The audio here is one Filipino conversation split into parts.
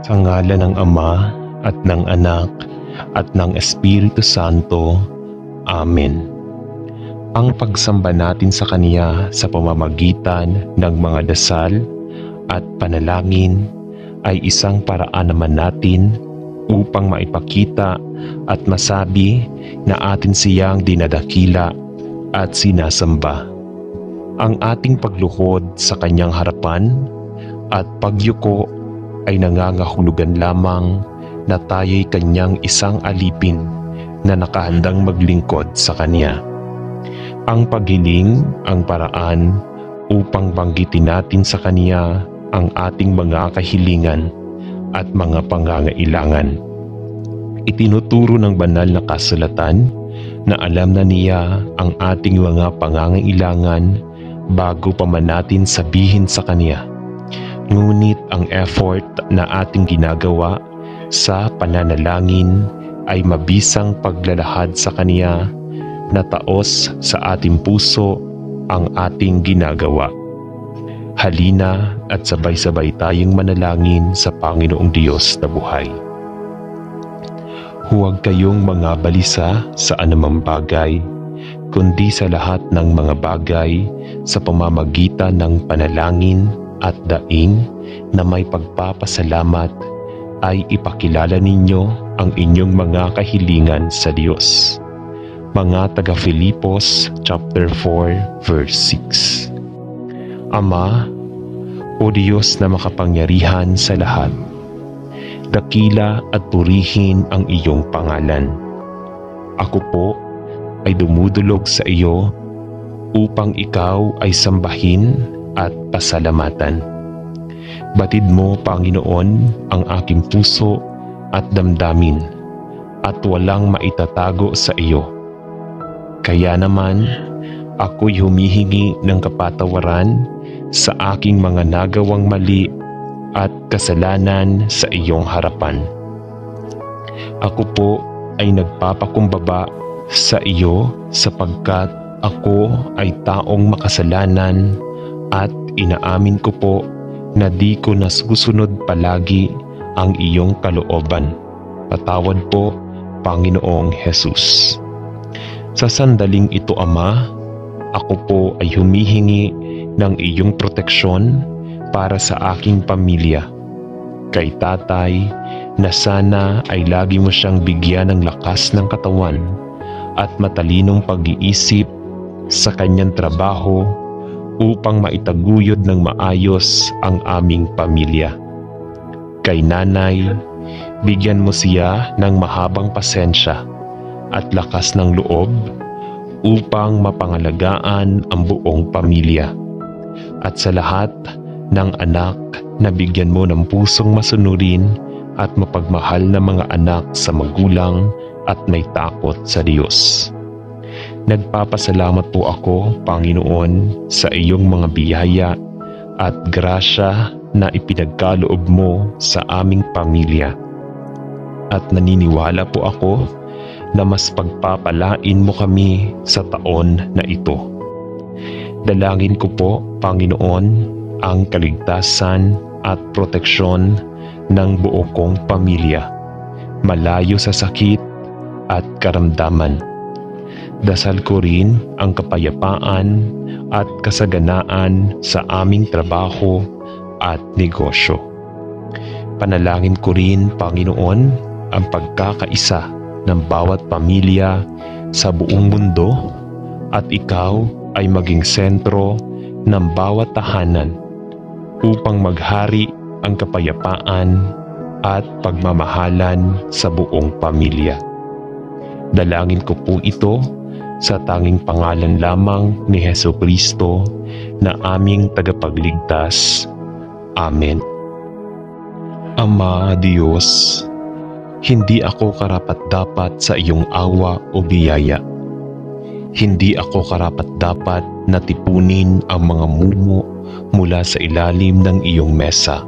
Sa ngalan ng Ama at ng Anak at ng Espiritu Santo. Amen. Ang pagsamba natin sa Kanya sa pamamagitan ng mga dasal at panalangin ay isang paraan naman natin upang maipakita at masabi na atin siyang dinadakila at sinasamba. Ang ating pagluhod sa Kanyang harapan at pagyuko ay nangangahulugan lamang na tayo'y Kanyang isang alipin na nakahandang maglingkod sa Kanya. Ang paghiling ang paraan upang banggitin natin sa Kanya ang ating mga kahilingan at mga pangangailangan. Itinuturo ng banal na kasulatan na alam na Niya ang ating mga pangangailangan bago pa man natin sabihin sa Kanya. Ngunit ang effort na ating ginagawa sa pananalangin ay mabisang paglalahad sa Kanya na taos sa ating puso ang ating ginagawa. Halina at sabay-sabay tayong manalangin sa Panginoong Diyos na buhay. Huwag kayong mga balisa sa anumang bagay, kundi sa lahat ng mga bagay sa pamamagitan ng panalangin at daing na may pagpapasalamat ay ipakilala ninyo ang inyong mga kahilingan sa Diyos. Mga taga-Filipos chapter 4 verse 6. Ama, o Diyos na makapangyarihan sa lahat, dakila at purihin ang iyong pangalan. Ako po ay dumudulog sa iyo upang ikaw ay sambahin at pasalamatan. Batid mo, Panginoon, ang aking puso at damdamin at walang maitatago sa iyo. Kaya naman, ako'y humihingi ng kapatawaran sa aking mga nagawang mali at kasalanan sa iyong harapan. Ako po ay nagpapakumbaba sa iyo sapagkat ako ay taong makasalanan at inaamin ko po na di ko nasusunod palagi ang iyong kalooban. Patawad po, Panginoong Jesus. Sa sandaling ito, Ama, ako po ay humihingi ng iyong proteksyon para sa aking pamilya. Kay tatay na sana ay lagi mo siyang bigyan ng lakas ng katawan at matalinong pag-iisip sa kanyang trabaho upang maitaguyod ng maayos ang aming pamilya. Kay nanay, bigyan mo siya ng mahabang pasensya at lakas ng loob upang mapangalagaan ang buong pamilya. At sa lahat ng anak na bigyan mo ng pusong masunurin at mapagmahal na mga anak sa magulang at may takot sa Diyos. Nagpapasalamat po ako, Panginoon, sa iyong mga biyaya at grasya na ipinagkaloob mo sa aming pamilya. At naniniwala po ako na mas pagpapalain mo kami sa taon na ito. Dalangin ko po, Panginoon, ang kaligtasan at proteksyon ng buo kong pamilya, malayo sa sakit at karamdaman. Dasal ko rin ang kapayapaan at kasaganaan sa aming trabaho at negosyo. Panalangin ko rin, Panginoon, ang pagkakaisa ng bawat pamilya sa buong mundo at ikaw ay maging sentro ng bawat tahanan upang maghari ang kapayapaan at pagmamahalan sa buong pamilya. Dalangin ko po ito sa tanging pangalan lamang ni Hesukristo na aming tagapagligtas. Amen. Ama Diyos, hindi ako karapat-dapat sa iyong awa o biyaya. Hindi ako karapat-dapat na tipunin ang mga mumo mula sa ilalim ng iyong mesa.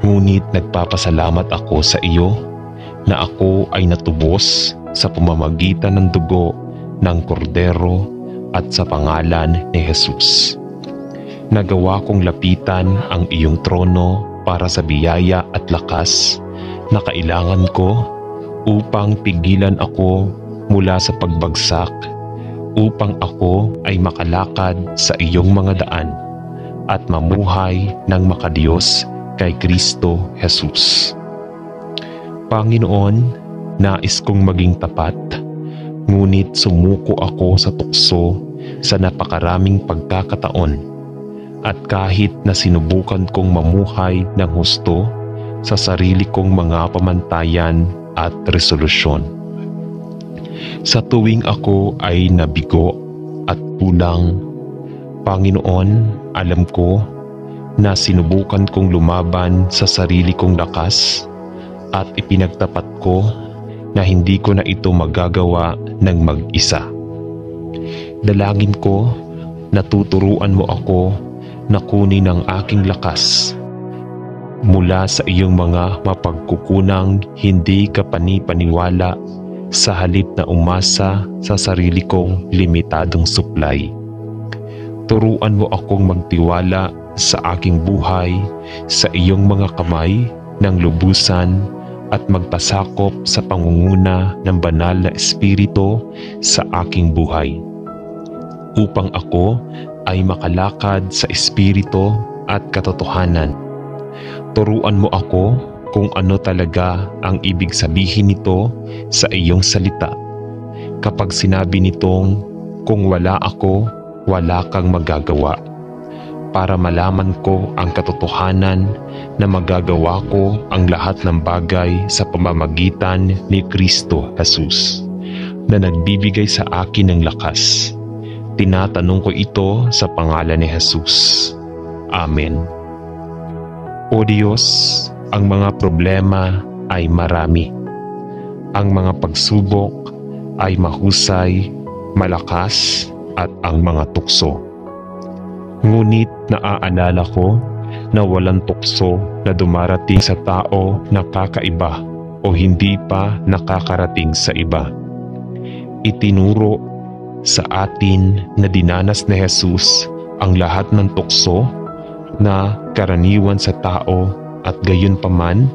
Ngunit nagpapasalamat ako sa iyo na ako ay natubos sa pamamagitan ng dugo ng kordero at sa pangalan ni Jesus. Nagawa kong lapitan ang iyong trono para sa biyaya at lakas na kailangan ko upang pigilan ako mula sa pagbagsak, upang ako ay makalakad sa iyong mga daan at mamuhay ng makadiyos kay Kristo Jesus. Panginoon, nais kong maging tapat, ngunit sumuko ako sa tukso sa napakaraming pagkakataon, at kahit na sinubukan kong mamuhay ng husto sa sarili kong mga pamantayan at resolusyon. Sa tuwing ako ay nabigo at kulang, Panginoon, alam ko na sinubukan kong lumaban sa sarili kong lakas at ipinagtapat ko na hindi ko na ito magagawa ng mag-isa. Dalangin ko na tuturuan mo ako na kunin ang aking lakas mula sa iyong mga mapagkukunang hindi kapani-paniwala sa halip na umasa sa sarili kong limitadong supply. Turuan mo akong magtiwala sa aking buhay sa iyong mga kamay ng lubusan at magpasakop sa pangunguna ng banal na Espiritu sa aking buhay, upang ako ay makalakad sa Espiritu at katotohanan. Turuan mo ako kung ano talaga ang ibig sabihin nito sa iyong salita. Kapag sinabi nitong, kung wala ako, wala kang magagawa, para malaman ko ang katotohanan na magagawa ko ang lahat ng bagay sa pamamagitan ni Kristo Jesus, na nagbibigay sa akin ng lakas. Tinatanong ko ito sa pangalan ni Jesus. Amen. O Diyos, ang mga problema ay marami. Ang mga pagsubok ay mahusay, malakas, at ang mga tukso. Ngunit naaalala ko na walang tukso na dumarating sa tao na kakaiba o hindi pa nakakarating sa iba. Itinuro sa atin na dinanas ni Jesus ang lahat ng tukso na karaniwan sa tao, at gayon paman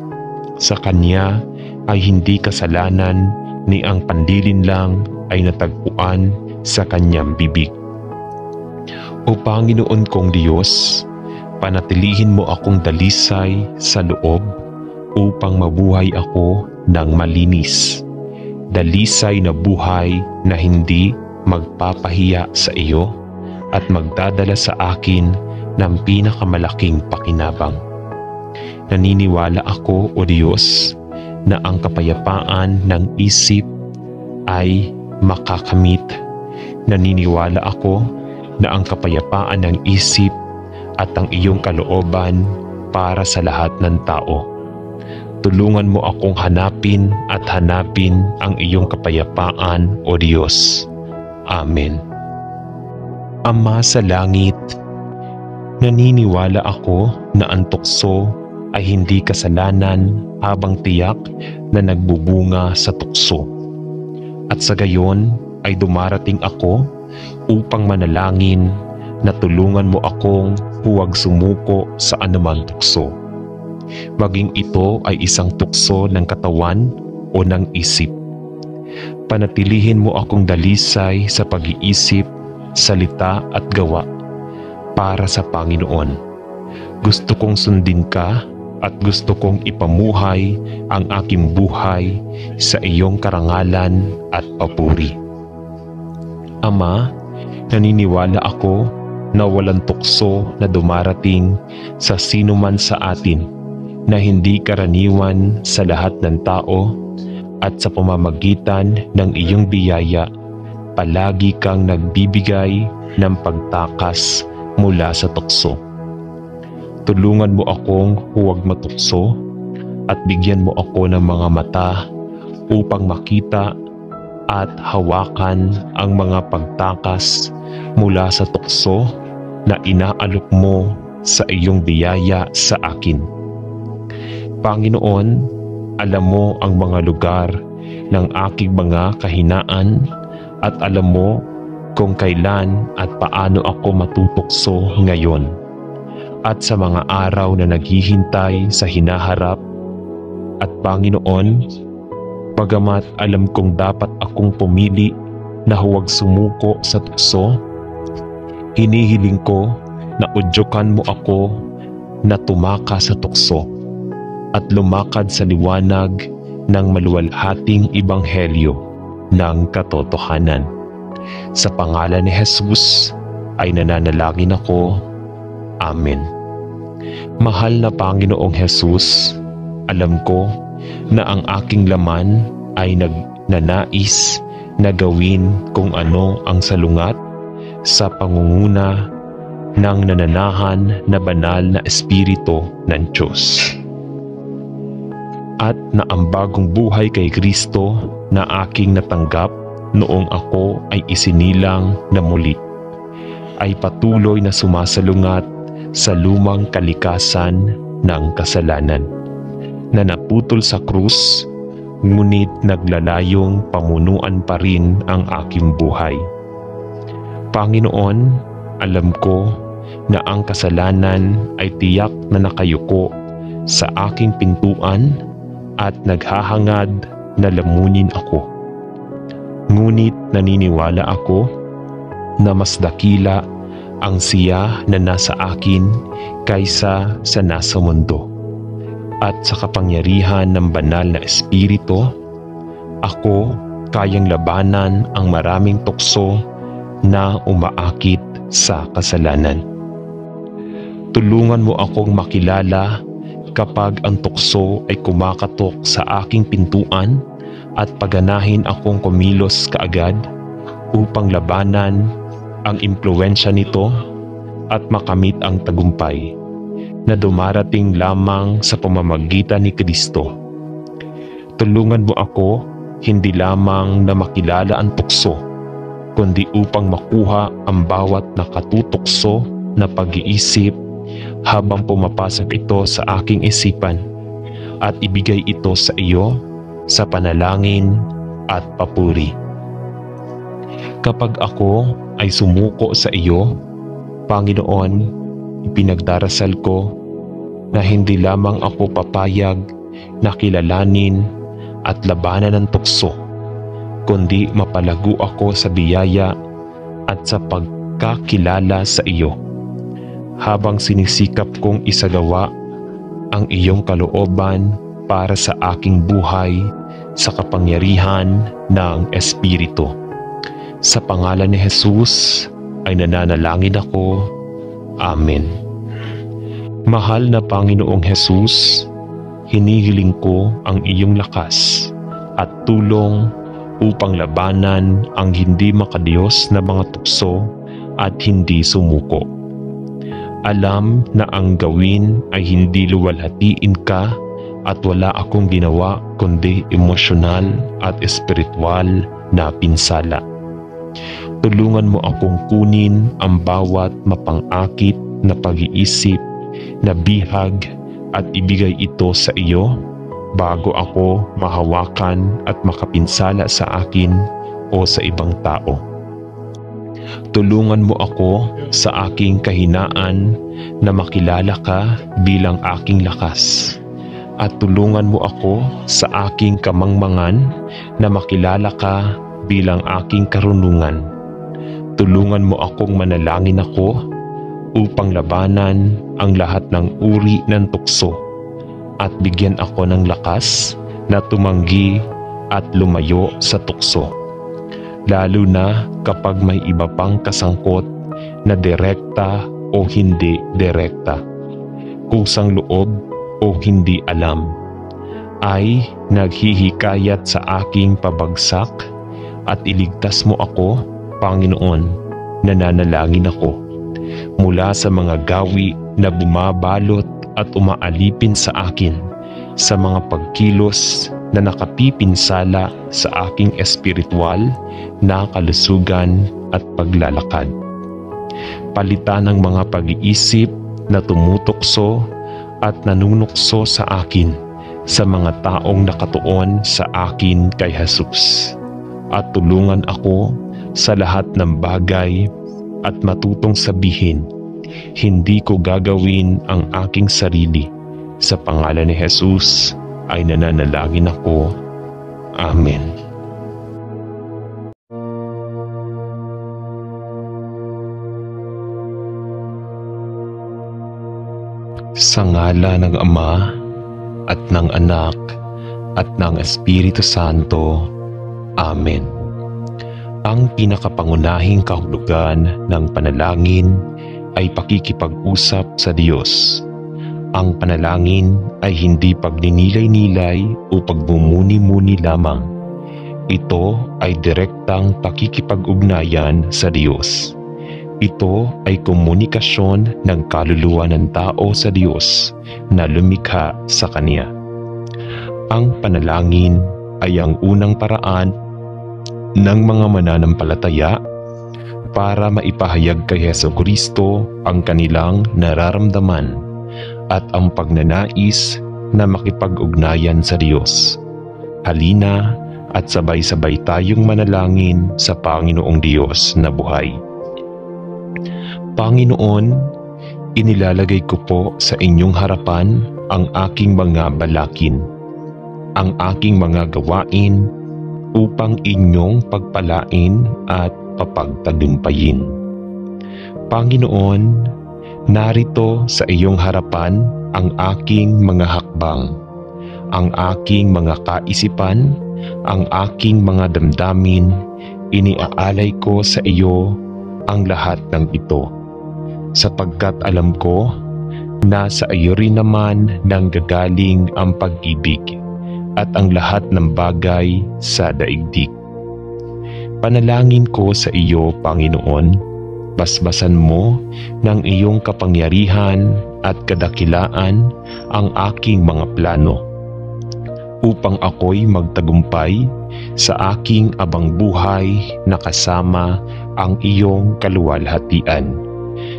sa kanya ay hindi kasalanan ni ang pandilin lang ay natagpuan sa kanyang bibig. O Panginoon kong Diyos, panatilihin mo akong dalisay sa loob upang mabuhay ako ng malinis. Dalisay na buhay na hindi magpapahiya sa iyo at magdadala sa akin ng pinakamalaking pakinabang. Naniniwala ako, O Diyos, na ang kapayapaan ng isip ay makakamit. Naniniwala ako na ang kapayapaan ng isip at ang iyong kalooban para sa lahat ng tao. Tulungan mo akong hanapin at hanapin ang iyong kapayapaan, O Diyos. Amen. Ama sa langit, naniniwala ako na ang tukso ay hindi kasalanan habang tiyak na nagbubunga sa tukso. At sa gayon ay dumarating ako upang manalangin na tulungan mo akong huwag sumuko sa anumang tukso. Maging ito ay isang tukso ng katawan o ng isip. Panatilihin mo akong dalisay sa pag-iisip, salita at gawa para sa Panginoon. Gusto kong sundin ka at gusto kong ipamuhay ang aking buhay sa iyong karangalan at papuri. Ama, naniniwala ako na walang tukso na dumarating sa sino man sa atin na hindi karaniwan sa lahat ng tao, at sa pamamagitan ng iyong biyaya, palagi kang nagbibigay ng pagtakas mula sa tukso. Tulungan mo akong huwag matukso at bigyan mo ako ng mga mata upang makita at hawakan ang mga pagtakas mula sa tukso na inaalok mo sa iyong biyaya sa akin. Panginoon, alam mo ang mga lugar ng aking mga kahinaan at alam mo kung kailan at paano ako matutukso ngayon. at sa mga araw na naghihintay sa hinaharap. At Panginoon, bagamat alam kong dapat akong pumili na huwag sumuko sa tukso, hinihiling ko na udyukan mo ako na tumaka sa tukso at lumakad sa liwanag ng maluwalhating ebanghelyo ng katotohanan. Sa pangalan ni Jesus ay nananalangin ako. Amen. Mahal na Panginoong Jesus, alam ko na ang aking laman ay nagnanais na gawin kung ano ang salungat sa pangunguna ng nananahan na banal na Espiritu ng Diyos. At na ang bagong buhay kay Kristo na aking natanggap noong ako ay isinilang na muli, ay patuloy na sumasalungat sa lumang kalikasan ng kasalanan na naputol sa krus, ngunit naglalayong pamunuan pa rin ang aking buhay. Panginoon, alam ko na ang kasalanan ay tiyak na nakayuko sa aking pintuan at naghahangad na lamunin ako. Ngunit naniniwala ako na mas dakila ang siya na nasa akin kaysa sa nasa mundo. At sa kapangyarihan ng banal na Espiritu, ako kayang labanan ang maraming tukso na umaakit sa kasalanan. Tulungan mo akong makilala kapag ang tukso ay kumakatok sa aking pintuan at paganahin akong kumilos kaagad upang labanan ang impluwensya nito at makamit ang tagumpay na dumarating lamang sa pamamagitan ni Kristo. Tulungan mo ako hindi lamang na makilala ang tukso, kundi upang makuha ang bawat nakatutukso na pag-iisip habang pumapasok ito sa aking isipan at ibigay ito sa iyo sa panalangin at papuri. Kapag ako ay sumuko sa iyo, Panginoon, ipinagdarasal ko na hindi lamang ako papayag na kilalanin at labanan ng tukso, kundi mapalago ako sa biyaya at sa pagkakilala sa iyo, habang sinisikap kong isagawa ang iyong kalooban para sa aking buhay sa kapangyarihan ng Espiritu. Sa pangalan ni Jesus ay nananalangin ako. Amen. Mahal na Panginoong Jesus, hinihiling ko ang iyong lakas at tulong upang labanan ang hindi makadiyos na mga tukso at hindi sumuko. Alam na ang gawin ay hindi luwalhatiin ka at wala akong ginawa kundi emosyonal at espiritual na pinsala. Tulungan mo akong kunin ang bawat mapang-akit na pag-iisip na bihag at ibigay ito sa iyo bago ako mahawakan at makapinsala sa akin o sa ibang tao. Tulungan mo ako sa aking kahinaan na makilala ka bilang aking lakas, at tulungan mo ako sa aking kamangmangan na makilala ka bilang aking karunungan. Tulungan mo akong manalangin ako upang labanan ang lahat ng uri ng tukso at bigyan ako ng lakas na tumanggi at lumayo sa tukso, lalo na kapag may iba pang kasangkot na direkta o hindi direkta, kusang loob o hindi alam, ay naghihikayat sa aking pabagsak, at iligtas mo ako, Panginoon. Nananalangin ako mula sa mga gawi na bumabalot at umaalipin sa akin, sa mga pagkilos na nakapipinsala sa aking espiritual na kalusugan at paglalakad. Palitan ng mga pag-iisip na tumutokso at nanunukso sa akin sa mga taong nakatuon sa akin kay Jesus, at tulungan ako sa lahat ng bagay at matutong sabihin Hindi ko gagawin ang aking sarili. Sa pangalan ni Jesus ay nananalangin ako. Amen. Sa ngala ng Ama at ng Anak at ng Espiritu Santo. Amen. Ang pinakapangunahing kahulugan ng panalangin ay pakikipag-usap sa Diyos. Ang panalangin ay hindi pagninilay-nilay o pagmumuni-muni lamang. Ito ay direktang pakikipag-ugnayan sa Diyos. Ito ay komunikasyon ng kaluluwa ng tao sa Diyos na lumikha sa Kanya. Ang panalangin ay ang unang paraan ng mga mananampalataya para maipahayag kay Hesukristo ang kanilang nararamdaman at ang pagnanais na makipag-ugnayan sa Diyos. Halina at sabay-sabay tayong manalangin sa Panginoong Diyos na buhay. Panginoon, inilalagay ko po sa inyong harapan ang aking mga balakin, ang aking mga gawain upang inyong pagpalain at papagtagumpayin. Panginoon, narito sa iyong harapan ang aking mga hakbang, ang aking mga kaisipan, ang aking mga damdamin. Iniaalay ko sa iyo ang lahat ng ito, sapagkat alam ko na sa iyo rin naman nanggagaling ang pag-ibig at ang lahat ng bagay sa daigdig. Panalangin ko sa iyo, Panginoon, basbasan mo ng iyong kapangyarihan at kadakilaan ang aking mga plano, upang ako'y magtagumpay sa aking abang buhay na kasama ang iyong kaluwalhatian.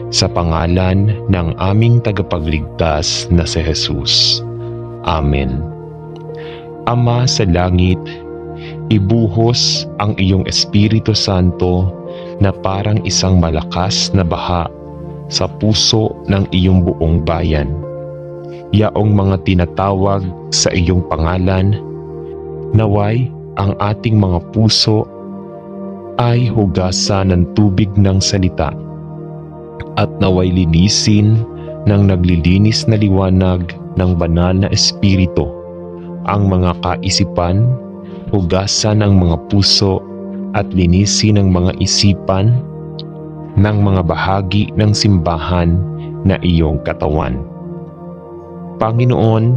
Sa pangalan ng aming tagapagligtas na si Jesus. Amen. Ama sa langit, ibuhos ang iyong Espiritu Santo na parang isang malakas na baha sa puso ng iyong buong bayan. Yaong mga tinatawag sa iyong pangalan, naway ang ating mga puso ay hugasan ng tubig ng salita at naway linisin ng naglilinis na liwanag ng banal na Espiritu ang mga kaisipan, hugasan ng mga puso at linisin ng mga isipan ng mga bahagi ng simbahan na iyong katawan. Panginoon,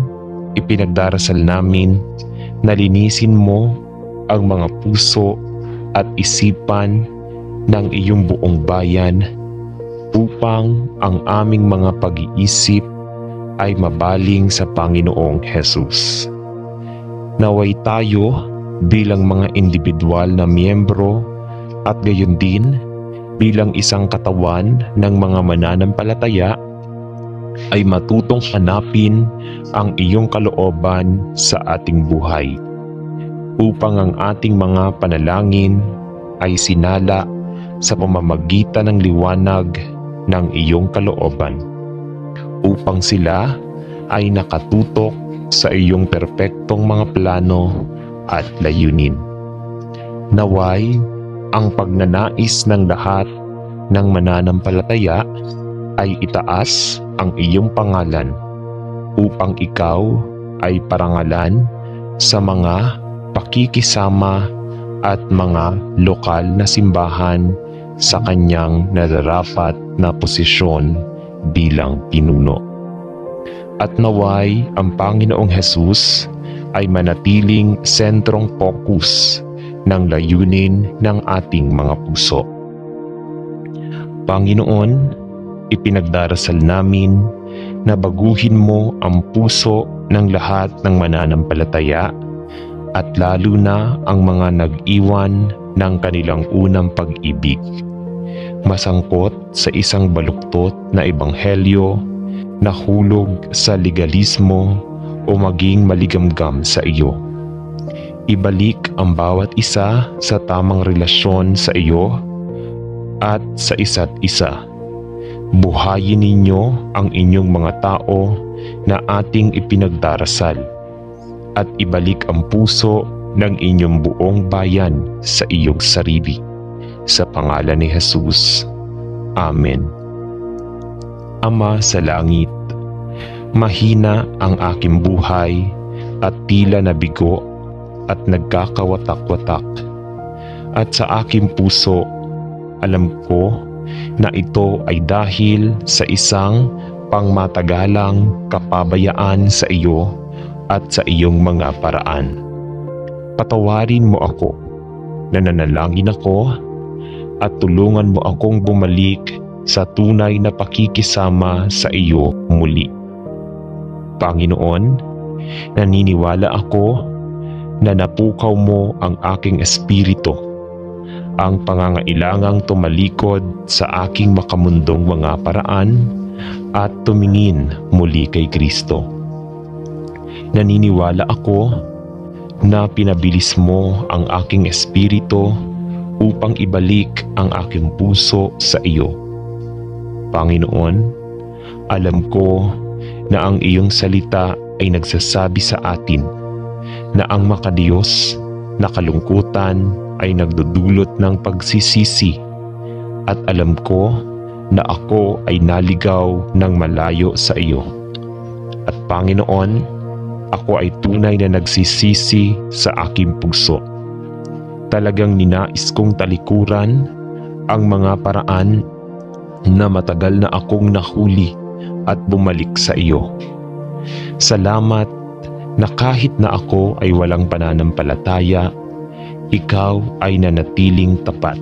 ipinagdarasal namin na linisin mo ang mga puso at isipan ng iyong buong bayan upang ang aming mga pag-iisip ay mabaling sa Panginoong Jesus. Naway tayo bilang mga individual na miyembro at gayon din bilang isang katawan ng mga mananampalataya ay matutong hanapin ang iyong kalooban sa ating buhay upang ang ating mga panalangin ay sinala sa pamamagitan ng liwanag ng iyong kalooban upang sila ay nakatutok sa iyong perpektong mga plano at layunin. Naway, ang pagnanais ng lahat ng mananampalataya ay itaas ang iyong pangalan upang ikaw ay parangalan sa mga pakikisama at mga lokal na simbahan sa kanyang nararapat na posisyon bilang pinuno. At naway ang Panginoong Jesus ay manatiling sentrong focus ng layunin ng ating mga puso. Panginoon, ipinagdarasal namin na baguhin mo ang puso ng lahat ng mananampalataya at lalo na ang mga nag-iwan ng kanilang unang pag-ibig, masangkot sa isang baluktot na ebanghelyo, nahulog sa legalismo o maging maligamgam sa iyo. Ibalik ang bawat isa sa tamang relasyon sa iyo at sa isa't isa. Buhayin ninyo ang inyong mga tao na ating ipinagdarasal at ibalik ang puso ng inyong buong bayan sa iyong sarili. Sa pangalan ni Jesus. Amen. Ama sa langit, mahina ang aking buhay at tila nabigo at nagkakawatak-watak. At sa aking puso, alam ko na ito ay dahil sa isang pangmatagalang kapabayaan sa iyo at sa iyong mga paraan. Patawarin mo ako, nananalangin ako, at tulungan mo akong bumalik sa tunay na pakikisama sa iyo muli. Panginoon, naniniwala ako na napukaw mo ang aking espiritu, ang pangangailangang tumalikod sa aking makamundong mga paraan at tumingin muli kay Kristo. Naniniwala ako na pinabilis mo ang aking espiritu upang ibalik ang aking puso sa iyo. Panginoon, alam ko na ang iyong salita ay nagsasabi sa atin na ang makadiyos na kalungkutan ay nagdudulot ng pagsisisi, at alam ko na ako ay naligaw ng malayo sa iyo. At Panginoon, ako ay tunay na nagsisisi sa aking puso. Talagang ninais kong talikuran ang mga paraan na matagal na akong nahuli at bumalik sa iyo. Salamat na kahit na ako ay walang pananampalataya, ikaw ay nanatiling tapat.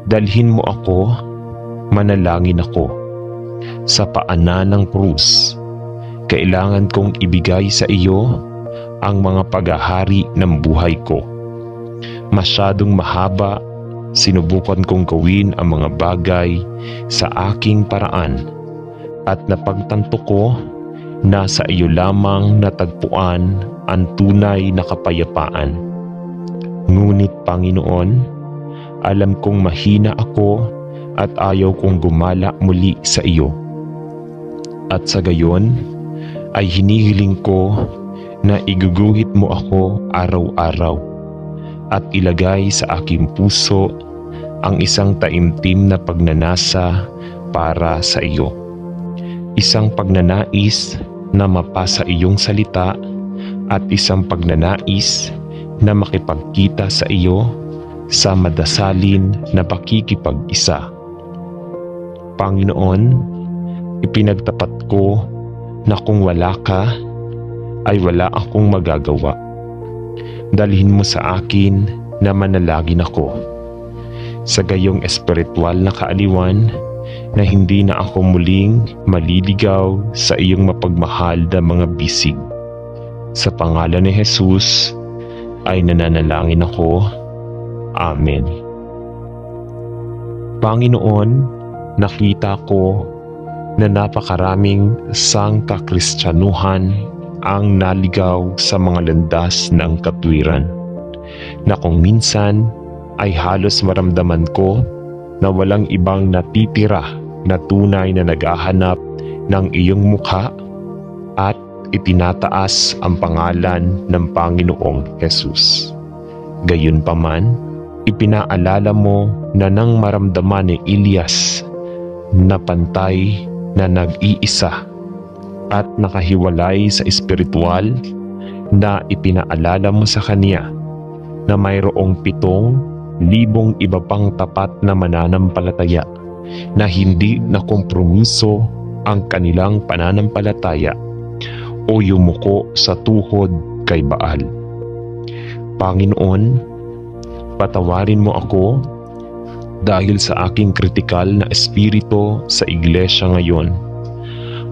Dalhin mo ako, manalangin ako. Sa paanan ng krus, kailangan kong ibigay sa iyo ang mga paghahari ng buhay ko. Masyadong mahaba, sinubukan kong gawin ang mga bagay sa aking paraan, at napagtanto ko na sa iyo lamang natagpuan ang tunay na kapayapaan. Ngunit Panginoon, alam kong mahina ako at ayaw kong gumala muli sa iyo. At sa gayon ay hinihiling ko na iguguhit mo ako araw-araw at ilagay sa aking puso ang isang taimtim na pagnanasa para sa iyo. Isang pagnanais na mapasa iyong salita at isang pagnanais na makipagkita sa iyo sa madasalin na pakikipag-isa. Panginoon, ipinagtapat ko na kung wala ka, ay wala akong magagawa. Dalhin mo sa akin na manalangin ako sa gayong espiritual na kaaliwan, na hindi na ako muling maliligaw sa iyong mapagmahal na mga bisig. Sa pangalan ni Jesus ay nananalangin ako. Amen. Panginoon, nakita ko na napakaraming sangkakristyanuhan ang naligaw sa mga landas ng katwiran, na kung minsan ay halos maramdaman ko na walang ibang natitira na tunay na naghahanap ng iyong mukha at itinataas ang pangalan ng Panginoong Jesus. Gayunpaman, ipinaalala mo na nang maramdaman ni Elias na pantay na nag-iisa at nakahiwalay sa espiritual, na ipinaalala mo sa kanya na mayroong 7,000 iba pang tapat na mananampalataya na hindi na kompromiso ang kanilang pananampalataya o yumuko sa tuhod kay Baal. Panginoon, patawarin mo ako dahil sa aking kritikal na espiritu sa iglesia ngayon.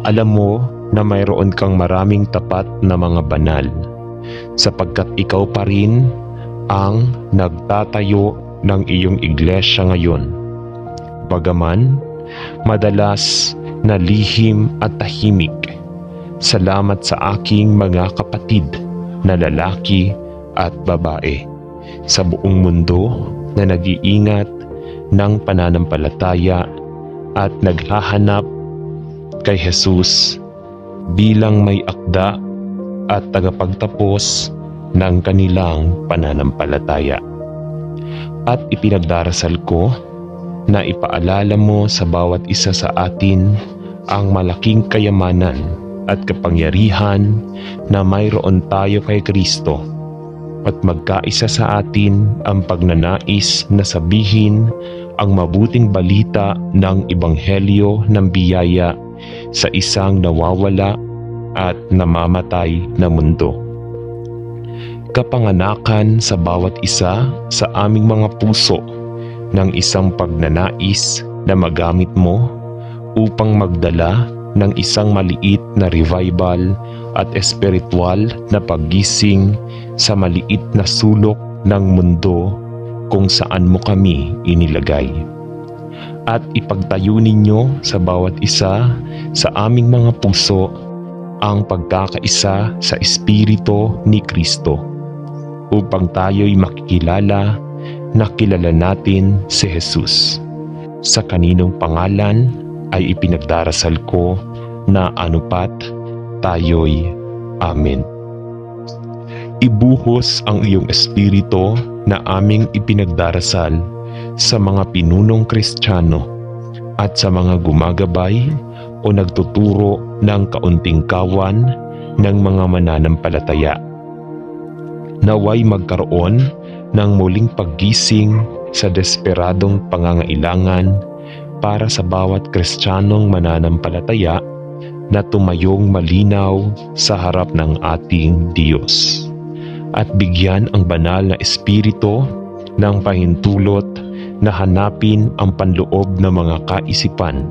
Alam mo na mayroon kang maraming tapat na mga banal, sapagkat ikaw pa rin ang nagtatayo ng iyong iglesia ngayon. Bagaman madalas na lihim at tahimik, salamat sa aking mga kapatid na lalaki at babae sa buong mundo na nag-iingat ng pananampalataya at naghahanap kay Jesus bilang may akda at tagapagtapos ng kanilang pananampalataya. At ipinagdarasal ko na ipaalala mo sa bawat isa sa atin ang malaking kayamanan at kapangyarihan na mayroon tayo kay Kristo, at magkaisa sa atin ang pagnanais na sabihin ang mabuting balita ng Ebanghelyo ng biyaya sa isang nawawala at namamatay na mundo. Kapanganakan sa bawat isa sa aming mga puso ng isang pagnanais na magamit mo upang magdala ng isang maliit na revival at espiritual na paggising sa maliit na sulok ng mundo kung saan mo kami inilagay. At ipagtayo ninyo sa bawat isa sa aming mga puso ang pagkakaisa sa Espiritu ni Kristo, upang tayo'y makikilala na kilala natin si Jesus. Sa kaninong pangalan ay ipinagdarasal ko na anupat tayo'y Amen. Ibuhos ang iyong espiritu na aming ipinagdarasal sa mga pinunong Kristiyano at sa mga gumagabay o nagtuturo ng kaunting kawan ng mga mananampalataya. Naway magkaroon ng muling paggising sa desperadong pangangailangan para sa bawat Kristiyanong mananampalataya na tumayong malinaw sa harap ng ating Diyos, at bigyan ang banal na Espiritu ng pahintulot na hanapin ang panloob na mga kaisipan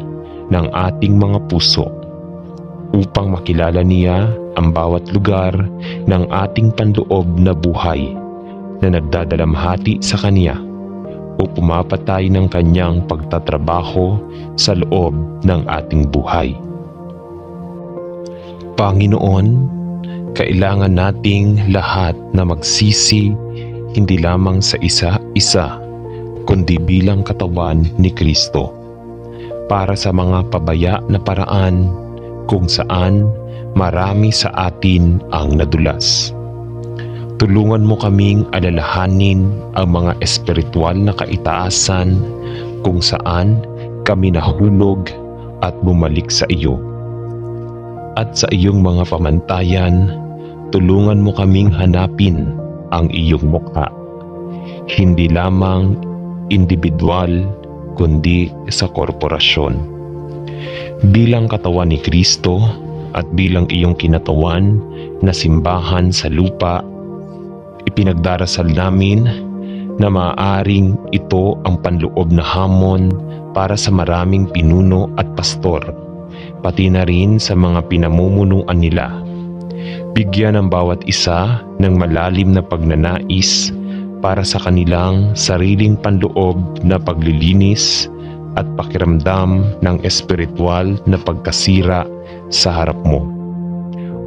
ng ating mga puso upang makilala niya ang bawat lugar ng ating panloob na buhay na nagdadalamhati sa Kanya o pumapatay ng Kanyang pagtatrabaho sa loob ng ating buhay. Panginoon, kailangan nating lahat na magsisi hindi lamang sa isa-isa kundi bilang katawan ni Kristo para sa mga pabaya na paraan kung saan marami sa atin ang nadulas. Tulungan mo kaming alalahanin ang mga espiritual na kaitaasan kung saan kami nahulog at bumalik sa iyo. At sa iyong mga pamantayan, tulungan mo kaming hanapin ang iyong mukha, hindi lamang individual kundi sa korporasyon. Bilang katawan ni Kristo at bilang iyong kinatawan na simbahan sa lupa, ipinagdarasal namin na maaaring ito ang panloob na hamon para sa maraming pinuno at pastor, pati na rin sa mga pinamumunuan nila. Bigyan ang bawat isa ng malalim na pagnanais para sa kanilang sariling panloob na paglilinis at pakiramdam ng espiritual na pagkasira sa harap mo,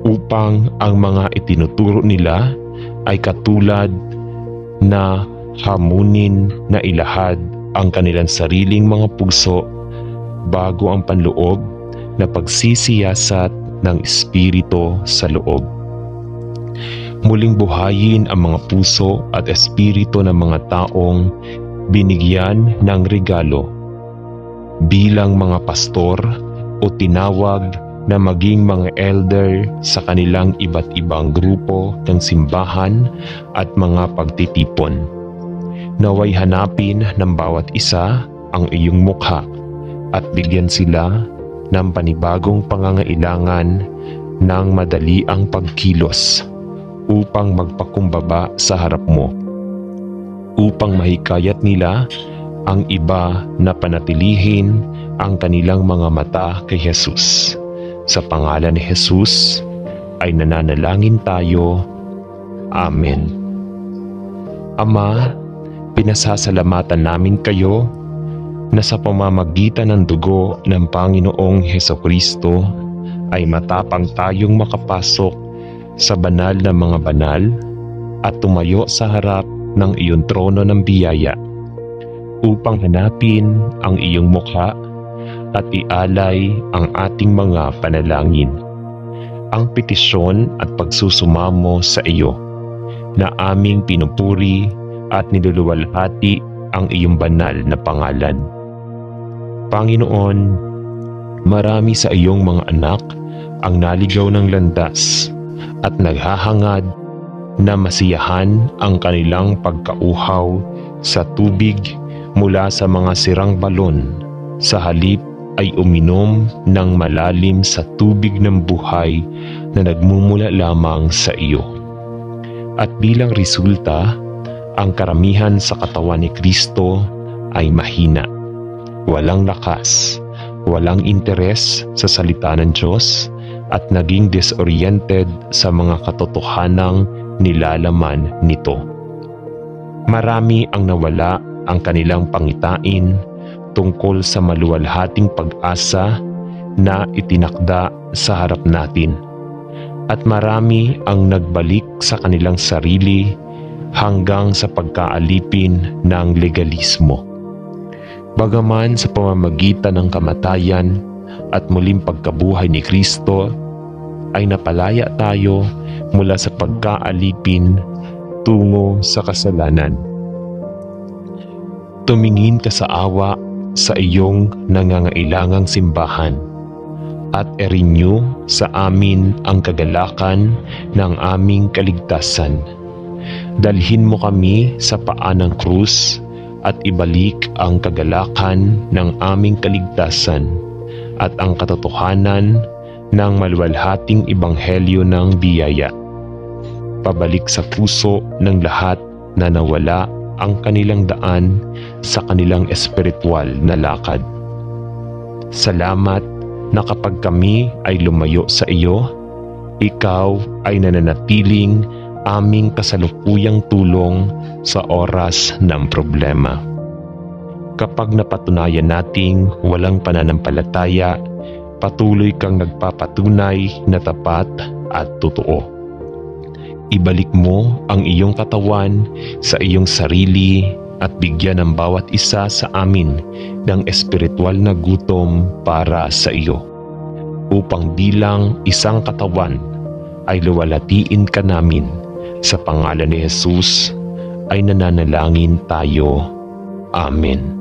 upang ang mga itinuturo nila ay katulad na hamunin na ilahad ang kanilang sariling mga puso bago ang panloob na pagsisiyasat ng Espiritu sa loob. Muling buhayin ang mga puso at espiritu ng mga taong binigyan ng regalo bilang mga pastor o tinawag na maging mga elder sa kanilang iba't ibang grupo ng simbahan at mga pagtitipon. Naway hanapin ng bawat isa ang iyong mukha at bigyan sila ng panibagong pangangailangan ng madaliang pagkilos upang magpakumbaba sa harap mo, upang mahikayat nila ang iba na panatilihin ang kanilang mga mata kay Jesus. Sa pangalan ni Jesus ay nananalangin tayo. Amen. Ama, pinasasalamatan namin kayo na sa pamamagitan ng dugo ng Panginoong Hesukristo ay matapang tayong makapasok sa banal na mga banal at tumayo sa harap ng iyong trono ng biyaya upang hanapin ang iyong mukha at ialay ang ating mga panalangin, ang petisyon at pagsusumamo sa iyo na aming pinupuri at niluluwalhati ang iyong banal na pangalan. Panginoon, marami sa iyong mga anak ang naligaw ng landas at naghahangad na masiyahan ang kanilang pagkauhaw sa tubig mula sa mga sirang balon, sa halip ay uminom ng malalim sa tubig ng buhay na nagmumula lamang sa iyo. At bilang resulta, ang karamihan sa katawan ni Kristo ay mahina, walang lakas, walang interes sa salita ng Diyos at naging disoriented sa mga katotohanang nilalaman nito. Marami ang nawala ang kanilang pangitain tungkol sa maluwalhating pag-asa na itinakda sa harap natin. At marami ang nagbalik sa kanilang sarili hanggang sa pagkaalipin ng legalismo. Bagaman sa pamamagitan ng kamatayan at muling pagkabuhay ni Kristo, ay napalaya tayo mula sa pagkaalipin tungo sa kasalanan. Tumingin ka sa awa sa iyong nangangailangang simbahan at i-renew sa amin ang kagalakan ng aming kaligtasan. Dalhin mo kami sa paan ng krus at ibalik ang kagalakan ng aming kaligtasan at ang katotohanan ng maluwalhating ebanghelyo ng biyaya. Pabalik sa puso ng lahat na nawala ang kanilang daan sa kanilang espiritual na lakad. Salamat na kapag kami ay lumayo sa iyo, ikaw ay nananatiling aming kasalukuyang tulong sa oras ng problema. Kapag napatunayan nating walang pananampalataya, patuloy kang nagpapatunay na tapat at totoo. Ibalik mo ang iyong katawan sa iyong sarili at bigyan ng bawat isa sa amin ng espiritual na gutom para sa iyo, upang bilang isang katawan ay luwalhatiin ka namin. Sa pangalan ni Jesus ay nananalangin tayo. Amen.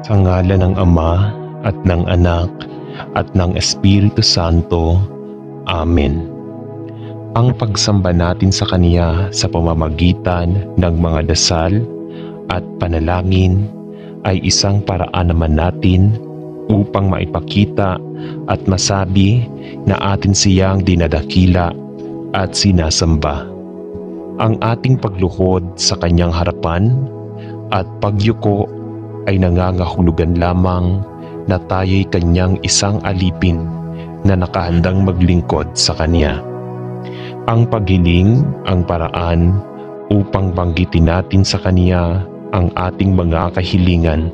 Sa ngalan ng Ama at ng Anak at ng Espiritu Santo. Amen. Ang pagsamba natin sa Kanya sa pamamagitan ng mga dasal at panalangin ay isang paraan naman natin upang maipakita at masabi na atin siyang dinadakila at sinasamba. Ang ating pagluhod sa Kanyang harapan at pagyuko ay nangangahulugan lamang na tayo'y Kanyang isang alipin na nakahandang maglingkod sa Kanya. Ang paghiling ang paraan upang banggitin natin sa Kanya ang ating mga kahilingan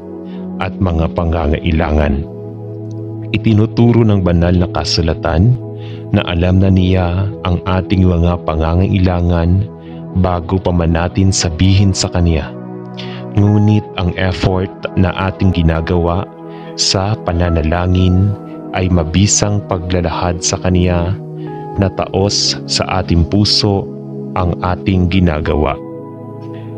at mga pangangailangan. Itinuturo ng banal na kasulatan na alam na Niya ang ating mga pangangailangan bago pa man natin sabihin sa Kanya. Ngunit ang effort na ating ginagawa sa pananalangin ay mabisang paglalahad sa Kanya na taos sa ating puso ang ating ginagawa.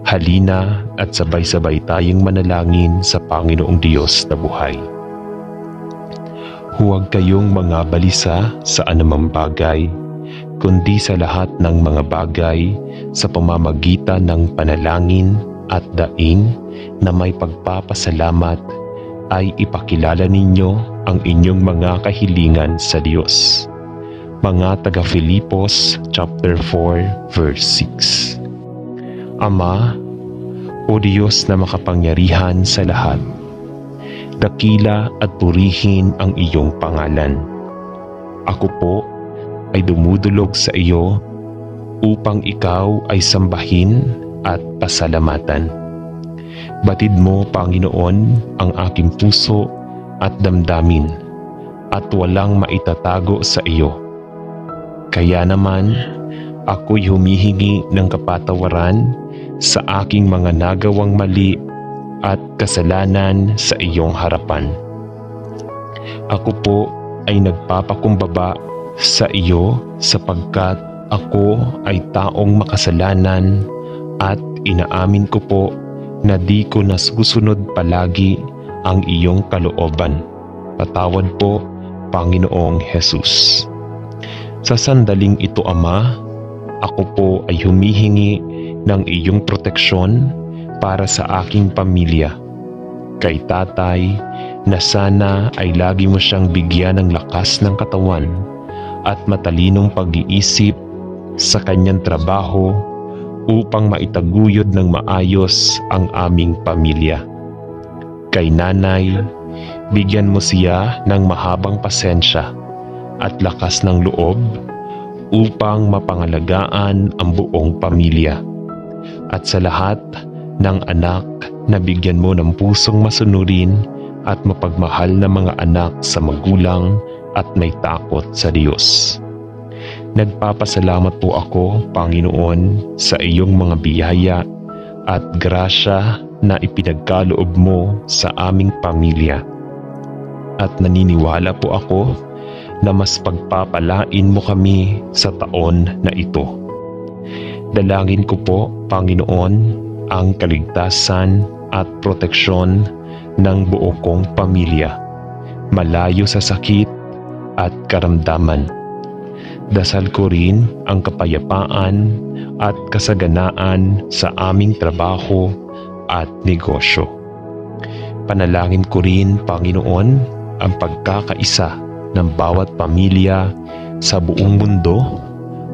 Halina at sabay-sabay tayong manalangin sa Panginoong Diyos na buhay. Huwag kayong mga balisa sa anumang bagay, kundi sa lahat ng mga bagay sa pamamagitan ng panalangin at daing na may pagpapasalamat ay ipakilala ninyo ang inyong mga kahilingan sa Diyos. Mga taga-Filipos chapter 4 verse 6. Ama, o Diyos na makapangyarihan sa lahat, dakila at purihin ang iyong pangalan. Ako po ay dumudulog sa iyo upang ikaw ay sambahin at pasalamatan. Batid mo, Panginoon, ang aking puso at damdamin at walang maitatago sa iyo. Kaya naman, ako'y humihingi ng kapatawaran sa aking mga nagawang mali at kasalanan sa iyong harapan. Ako po ay nagpapakumbaba sa iyo sapagkat ako ay taong makasalanan at inaamin ko po na di ko nasusunod palagi ang iyong kalooban. Patawad po, Panginoong Jesus. Sa sandaling ito, Ama, ako po ay humihingi ng iyong proteksyon para sa aking pamilya. Kay tatay na sana ay lagi mo siyang bigyan ng lakas ng katawan at matalinong pag-iisip sa kanyang trabaho upang maitaguyod ng maayos ang aming pamilya. Kay nanay, bigyan mo siya ng mahabang pasensya at lakas ng loob upang mapangalagaan ang buong pamilya. At sa lahat ng anak na bigyan mo ng pusong masunurin at mapagmahal na mga anak sa magulang at may takot sa Diyos. Nagpapasalamat po ako, Panginoon, sa iyong mga biyaya at grasya na ipinagkaloob mo sa aming pamilya. At naniniwala po ako na mas pagpapalain mo kami sa taon na ito. Dalangin ko po, Panginoon, ang kaligtasan at proteksyon ng buo kong pamilya, malayo sa sakit at karamdaman. Dasal ko rin ang kapayapaan at kasaganaan sa aming trabaho at negosyo. Panalangin ko rin, Panginoon, ang pagkakaisa ng bawat pamilya sa buong mundo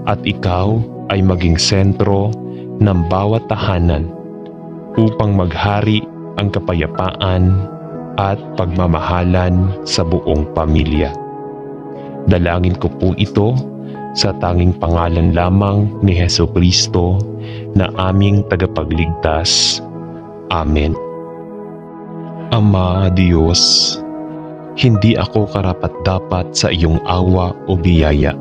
at ikaw ay maging sentro ng bawat tahanan upang maghari ang kapayapaan at pagmamahalan sa buong pamilya. Dalangin ko po ito sa tanging pangalan lamang ni Hesukristo na aming tagapagligtas. Amen. Ama Diyos, hindi ako karapat-dapat sa iyong awa o biyaya.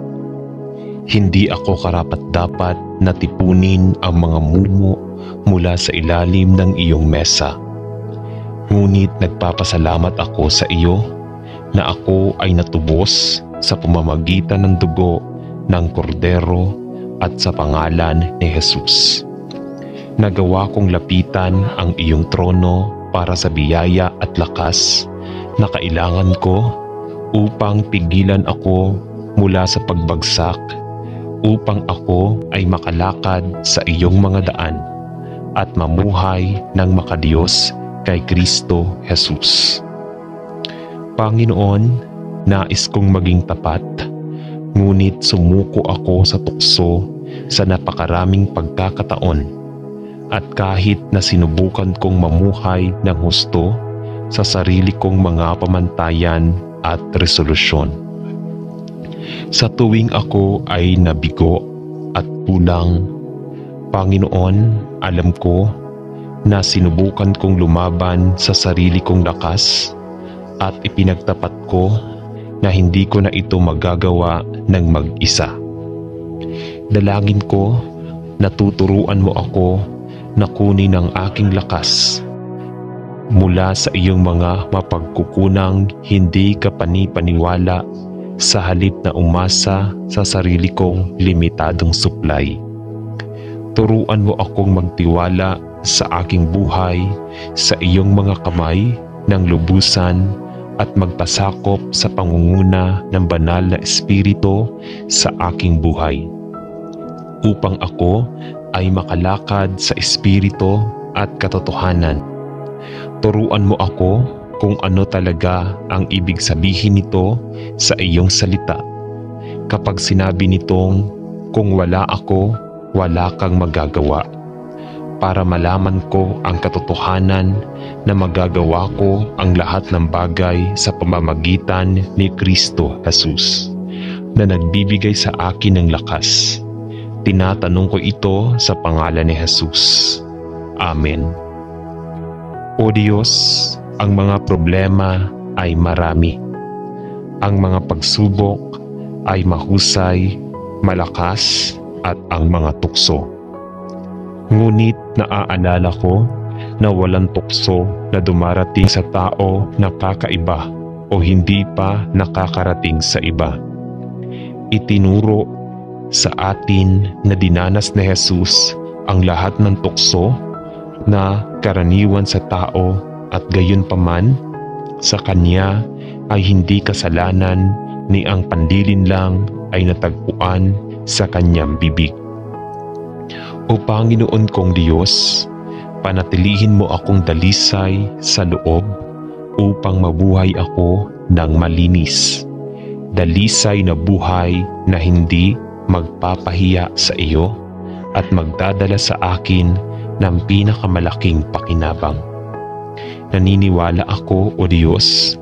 Hindi ako karapat-dapat na tipunin ang mga mumo mula sa ilalim ng iyong mesa. Ngunit nagpapasalamat ako sa iyo na ako ay natubos sa pamamagitan ng dugo ng kordero at sa pangalan ni Jesus. Nagawa kong lapitan ang iyong trono para sa biyaya at lakas na kailangan ko upang pigilan ako mula sa pagbagsak, upang ako ay makalakad sa iyong mga daan at mamuhay ng makadiyos kay Kristo Jesus. Panginoon, nais kong maging tapat, ngunit sumuko ako sa tukso sa napakaraming pagkakataon at kahit na sinubukan kong mamuhay ng husto sa sarili kong mga pamantayan at resolusyon. Sa tuwing ako ay nabigo at kulang, Panginoon, alam ko na sinubukan kong lumaban sa sarili kong lakas at ipinagtapat ko na hindi ko na ito magagawa ng mag-isa. Dalangin ko na tuturuan mo ako na kunin ang aking lakas mula sa iyong mga mapagkukunang hindi kapani-paniwala sa halip na umasa sa sarili kong limitadong supply. Turuan mo akong magtiwala sa aking buhay sa iyong mga kamay ng lubusan at magpasakop sa pangunguna ng banal na espiritu sa aking buhay, upang ako ay makalakad sa espiritu at katotohanan. Turuan mo ako kung ano talaga ang ibig sabihin nito sa iyong salita. Kapag sinabi nitong, kung wala ako, wala kang magagawa, para malaman ko ang katotohanan na magagawa ko ang lahat ng bagay sa pamamagitan ni Kristo Jesus, na nagbibigay sa akin ng lakas. Tinatanong ko ito sa pangalan ni Jesus. Amen. O Diyos, ang mga problema ay marami. Ang mga pagsubok ay mahusay malakas at ang mga tukso. Ngunit naaalala ko na walang tukso na dumarating sa tao na kakaiba o hindi pa nakakarating sa iba. Itinuro sa atin na dinanas ni Jesus ang lahat ng tukso na karaniwan sa tao at gayunpaman sa kanya ay hindi kasalanan ni ang panlilinlang ay natagpuan sa kanyang bibig. O Panginoon kong Diyos, panatilihin mo akong dalisay sa loob upang mabuhay ako ng malinis. Dalisay na buhay na hindi magpapahiya sa iyo at magdadala sa akin ng pinakamalaking pakinabang. Naniniwala ako, O Diyos,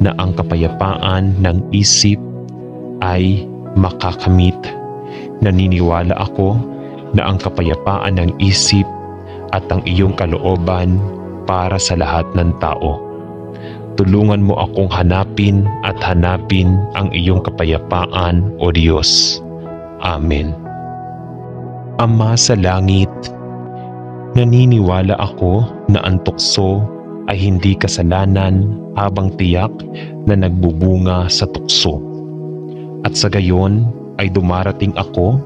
na ang kapayapaan ng isip ay makakamit. Naniniwala ako na ang kapayapaan ng isip at ang iyong kalooban para sa lahat ng tao. Tulungan mo akong hanapin at hanapin ang iyong kapayapaan, O Diyos. Amen. Ama sa langit, naniniwala ako na ang tukso ay hindi kasalanan habang tiyak na nagbubunga sa tukso. At sa gayon ay dumarating ako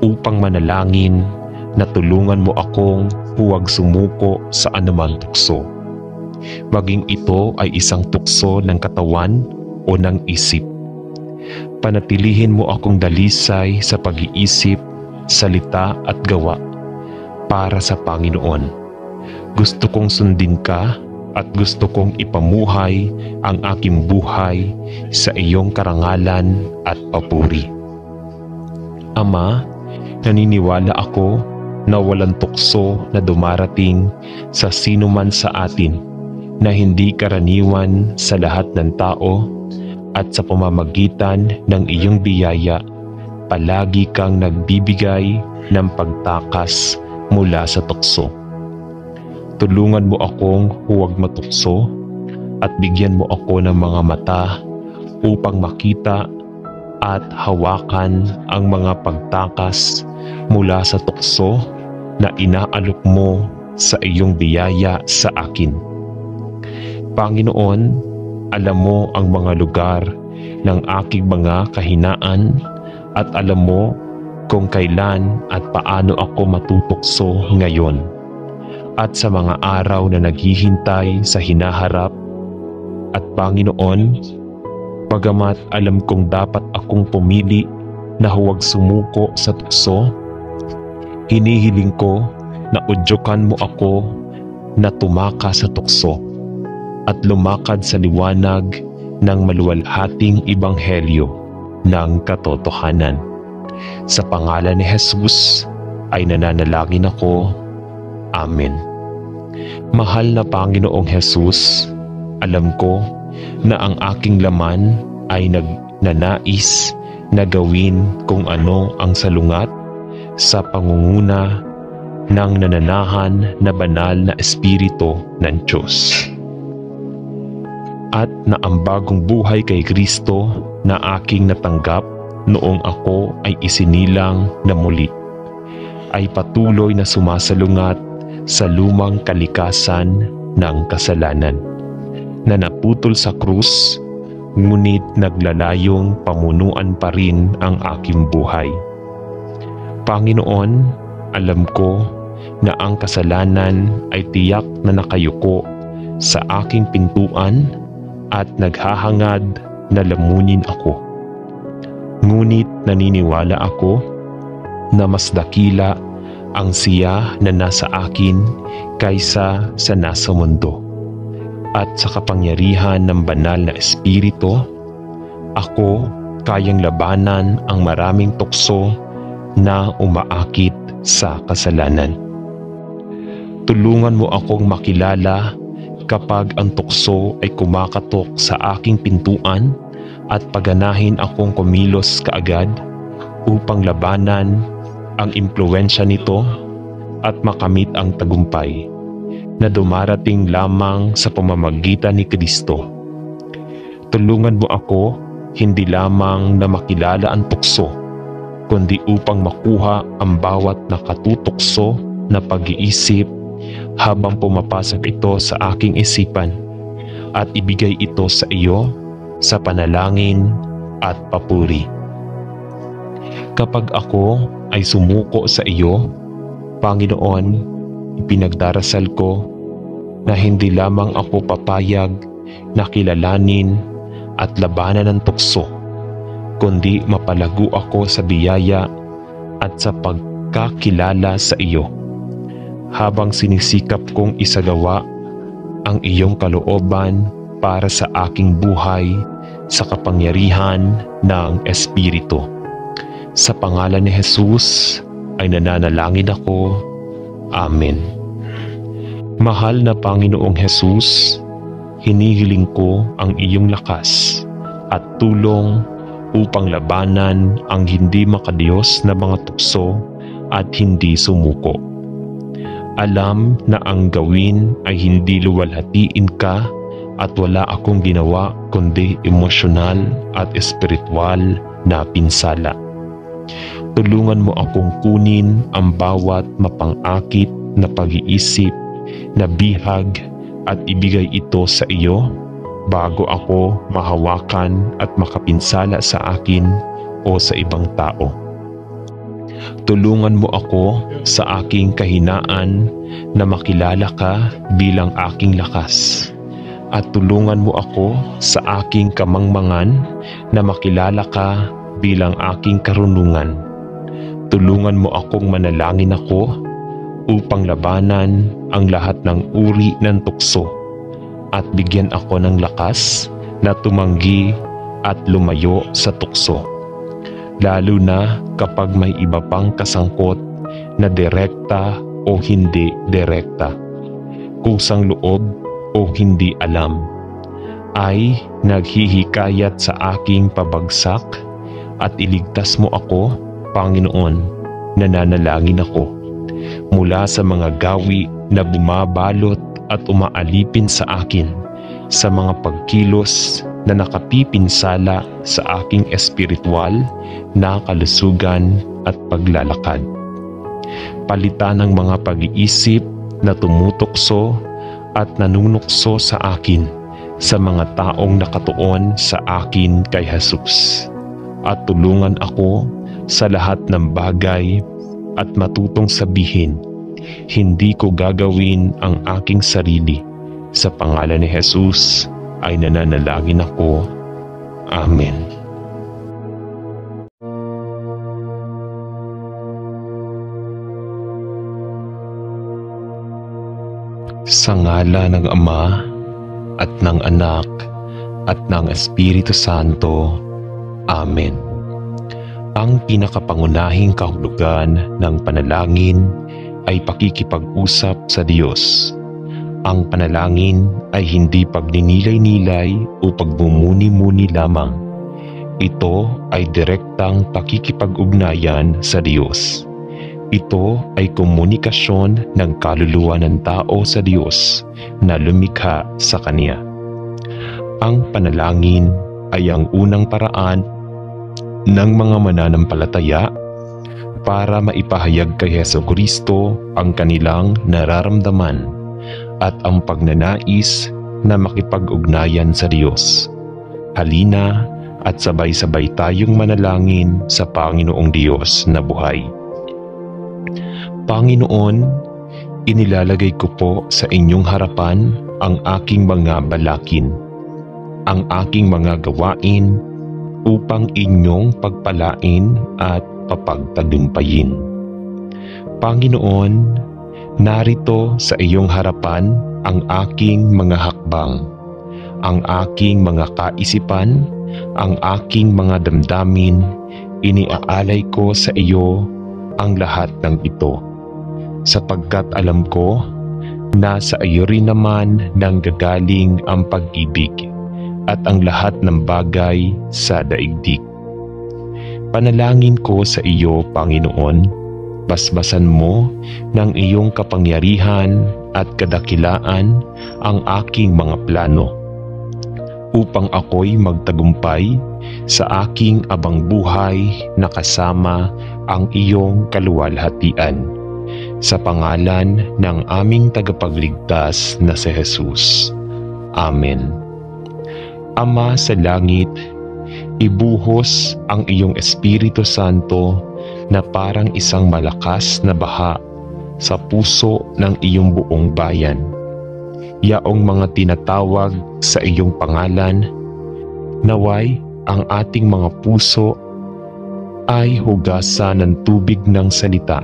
upang manalangin na tulungan mo akong huwag sumuko sa anumang tukso. Maging ito ay isang tukso ng katawan o ng isip. Panatilihin mo akong dalisay sa pag-iisip, salita at gawa para sa Panginoon. Gusto kong sundin ka at gusto kong ipamuhay ang aking buhay sa iyong karangalan at papuri. Ama, naniniwala ako na walang tukso na dumarating sa sino man sa atin na hindi karaniwan sa lahat ng tao at sa pamamagitan ng iyong biyaya, palagi kang nagbibigay ng pagtakas mula sa tukso. Tulungan mo akong huwag matukso at bigyan mo ako ng mga mata upang makita at hawakan ang mga pagtakas mula sa tukso na inaalok mo sa iyong biyaya sa akin. Panginoon, alam mo ang mga lugar ng aking mga kahinaan at alam mo kung kailan at paano ako matutukso ngayon. At sa mga araw na naghihintay sa hinaharap. At Panginoon, bagamat alam kong dapat akong pumili na huwag sumuko sa tukso, hinihiling ko na udyokan mo ako na tumaka sa tukso at lumakad sa liwanag ng maluwalhating ebanghelyo ng katotohanan. Sa pangalan ni Jesus ay nananalangin ako. Amen. Mahal na Panginoong Jesus, alam ko na ang aking laman ay nagnanais na gawin kung ano ang salungat sa pangunguna ng nananahan na banal na Espiritu ng Diyos. At na ang bagong buhay kay Kristo na aking natanggap noong ako ay isinilang na muli, ay patuloy na sumasalungat sa lumang kalikasan ng kasalanan na naputol sa krus, ngunit naglalayong pamunuan pa rin ang aking buhay. Panginoon, alam ko na ang kasalanan ay tiyak na nakayuko sa aking pintuan at naghahangad na lamunin ako. Ngunit naniniwala ako na mas dakila ang siya na nasa akin kaysa sa nasa mundo. At sa kapangyarihan ng banal na Espiritu, ako kayang labanan ang maraming tukso na umaakit sa kasalanan. Tulungan mo akong makilala kapag ang tukso ay kumakatok sa aking pintuan at paganahin akong kumilos kaagad upang labanan ang impluwensya nito at makamit ang tagumpay na dumarating lamang sa pamamagitan ni Kristo. Tulungan mo ako hindi lamang na makilala ang tukso, kundi upang makuha ang bawat nakatutokso na pag-iisip habang pumapasok ito sa aking isipan at ibigay ito sa iyo sa panalangin at papuri. Kapag ako ay sumuko sa iyo, Panginoon, ipinagdarasal ko na hindi lamang ako papayag na kilalanin at labanan ng tukso, kundi mapalago ako sa biyaya at sa pagkakilala sa iyo, habang sinisikap kong isagawa ang iyong kalooban para sa aking buhay sa kapangyarihan ng Espiritu. Sa pangalan ni Jesus ay nananalangin ako. Amen. Mahal na Panginoong Jesus, hinihiling ko ang iyong lakas at tulong upang labanan ang hindi makadiyos na mga tukso at hindi sumuko. Alam na ang gawin ay hindi luwalhatiin ka at wala akong ginawa kundi emosyonal at espiritual na pinsala. Tulungan mo akong kunin ang bawat mapang-akit na pag-iisip na bihag at ibigay ito sa iyo bago ako mahawakan at makapinsala sa akin o sa ibang tao. Tulungan mo ako sa aking kahinaan na makilala ka bilang aking lakas, at tulungan mo ako sa aking kamangmangan na makilala ka bilang aking karunungan. Tulungan mo akong manalangin ako upang labanan ang lahat ng uri ng tukso at bigyan ako ng lakas na tumanggi at lumayo sa tukso, lalo na kapag may iba pang kasangkot na direkta o hindi direkta, kusang loob o hindi alam, ay naghihikayat sa aking pabagsak, at iligtas mo ako, Panginoon. Nananalangin ako mula sa mga gawi na bumabalot at umaalipin sa akin, sa mga pagkilos na nakapipinsala sa aking espiritual na kalusugan at paglalakad. Palitan ng mga pag-iisip na tumutokso at nanunukso sa akin sa mga taong nakatuon sa akin kay Jesus, at tulungan ako sa lahat ng bagay at matutong sabihin, hindi ko gagawin ang aking sarili. Sa pangalan ni Jesus ay nananalangin ako. Amen. Sa ngala ng Ama at ng Anak at ng Espiritu Santo. Amen. Ang pinakapangunahing kahulugan ng panalangin ay pakikipag-usap sa Diyos. Ang panalangin ay hindi pagninilay-nilay o pagmumuni-muni lamang. Ito ay direktang pakikipag-ugnayan sa Diyos. Ito ay komunikasyon ng kaluluwa ng tao sa Diyos na lumikha sa Kanya. Ang panalangin ay ang unang paraan ng mga mananampalataya para maipahayag kay Jesucristo ang kanilang nararamdaman at ang pagnanais na makipag-ugnayan sa Diyos. Halina at sabay-sabay tayong manalangin sa Panginoong Diyos na buhay. Panginoon, inilalagay ko po sa inyong harapan ang aking mga balakin, ang aking mga gawain, upang inyong pagpalain at papagtagumpayin. Panginoon, narito sa iyong harapan ang aking mga hakbang, ang aking mga kaisipan, ang aking mga damdamin. Iniaalay ko sa iyo ang lahat ng ito, sapagkat alam ko na sa iyo rin naman nanggagaling ang pag-ibig at ang lahat ng bagay sa daigdig. Panalangin ko sa iyo, Panginoon, basbasan mo ng iyong kapangyarihan at kadakilaan ang aking mga plano. upang ako'y magtagumpay sa aking abang buhay na kasama ang iyong kaluwalhatian. Sa pangalan ng aming tagapagligtas na si Jesus. Amen. Ama sa langit, ibuhos ang iyong Espiritu Santo na parang isang malakas na baha sa puso ng iyong buong bayan. Yaong mga tinatawag sa iyong pangalan, naway ang ating mga puso ay hugasan ng tubig ng salita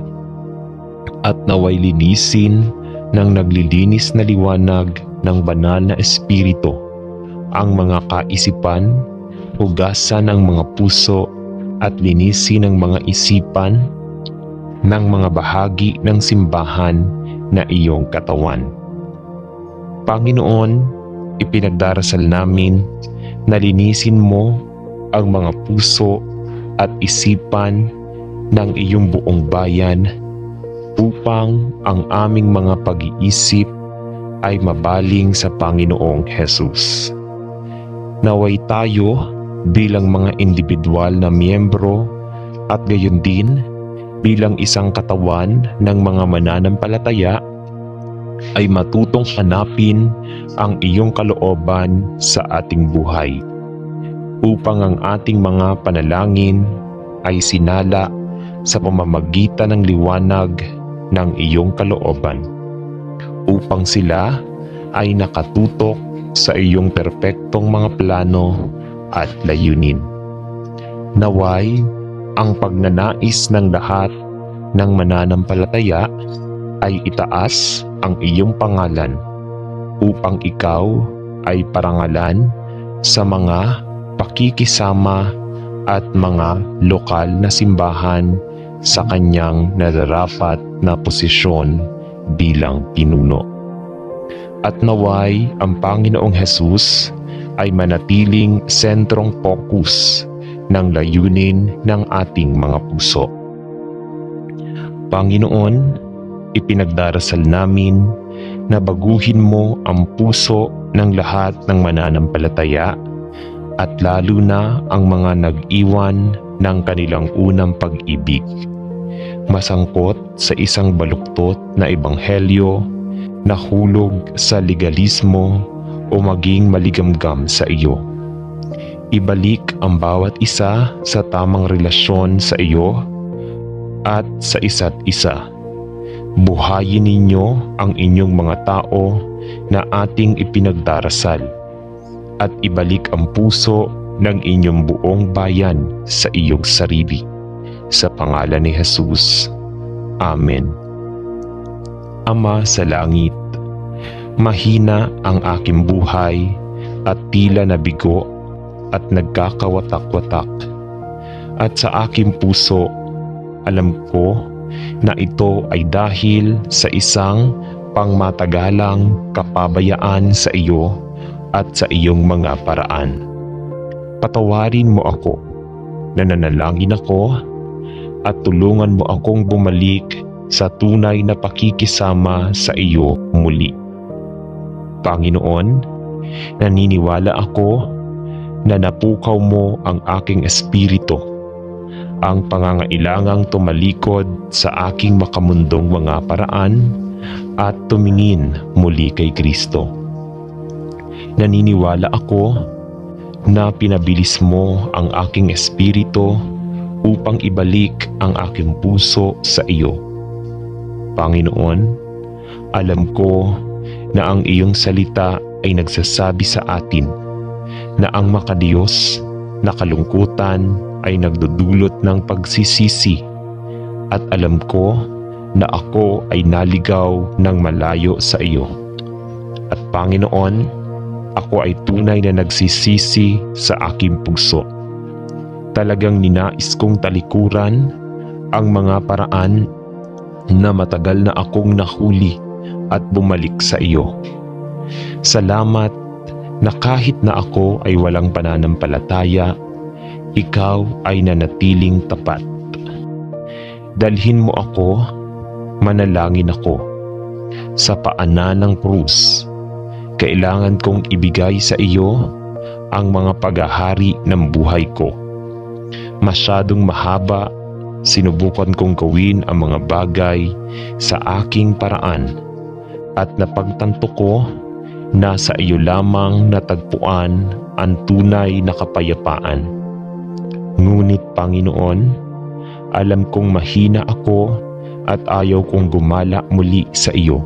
at naway linisin ng naglilinis na liwanag ng banal na Espiritu ang mga kaisipan, hugasan ang mga puso at linisin ang mga isipan ng mga bahagi ng simbahan na iyong katawan. Panginoon, ipinagdarasal namin na linisin mo ang mga puso at isipan ng iyong buong bayan upang ang aming mga pag-iisip ay mabaling sa Panginoong Jesus. Naway tayo bilang mga individual na miyembro at gayon din bilang isang katawan ng mga mananampalataya ay matutong hanapin ang iyong kalooban sa ating buhay upang ang ating mga panalangin ay sinala sa pamamagitan ng liwanag ng iyong kalooban upang sila ay nakatutok sa iyong perpektong mga plano at layunin. Naway, ang pagnanais ng lahat ng mananampalataya ay itaas ang iyong pangalan upang ikaw ay parangalan sa mga pakikisama at mga lokal na simbahan sa kanyang nararapat na posisyon bilang pinuno. At naway ang Panginoong Jesus ay manatiling sentrong focus ng layunin ng ating mga puso. Panginoon, ipinagdarasal namin na baguhin mo ang puso ng lahat ng mananampalataya at lalo na ang mga nag-iwan ng kanilang unang pag-ibig, masangkot sa isang baluktot na ebanghelyo, nahulog sa legalismo o maging maligamgam sa iyo. Ibalik ang bawat isa sa tamang relasyon sa iyo at sa isa't isa. Buhayin ninyo ang inyong mga tao na ating ipinagdarasal at ibalik ang puso ng inyong buong bayan sa iyong sarili. Sa pangalan ni Jesus. Amen. Ama sa langit, mahina ang aking buhay at tila nabigo at nagkakawatak-watak. At sa aking puso, alam ko na ito ay dahil sa isang pangmatagalang kapabayaan sa iyo at sa iyong mga paraan. Patawarin mo ako, nananalangin ako, at tulungan mo akong bumalik sa tunay na pakikisama sa iyo muli. Panginoon, naniniwala ako na napukaw mo ang aking espiritu, ang pangangailangang tumalikod sa aking makamundong mga paraan at tumingin muli kay Kristo. Naniniwala ako na pinabilis mo ang aking espiritu upang ibalik ang aking puso sa iyo. Panginoon, alam ko na ang iyong salita ay nagsasabi sa atin na ang makadiyos na kalungkutan ay nagdudulot ng pagsisisi, at alam ko na ako ay naligaw ng malayo sa iyo. At Panginoon, ako ay tunay na nagsisisi sa aking puso. Talagang ninais kong talikuran ang mga paraan na matagal na akong nahuli at bumalik sa iyo. Salamat na kahit na ako ay walang pananampalataya, ikaw ay nanatiling tapat. Dalhin mo ako, manalangin ako. Sa paanan ng krus, kailangan kong ibigay sa iyo ang mga paghahari ng buhay ko. Masyadong mahaba, sinubukan kong gawin ang mga bagay sa aking paraan at napagtanto ko na sa iyo lamang natagpuan ang tunay na kapayapaan. Ngunit Panginoon, alam kong mahina ako at ayaw kong gumala muli sa iyo.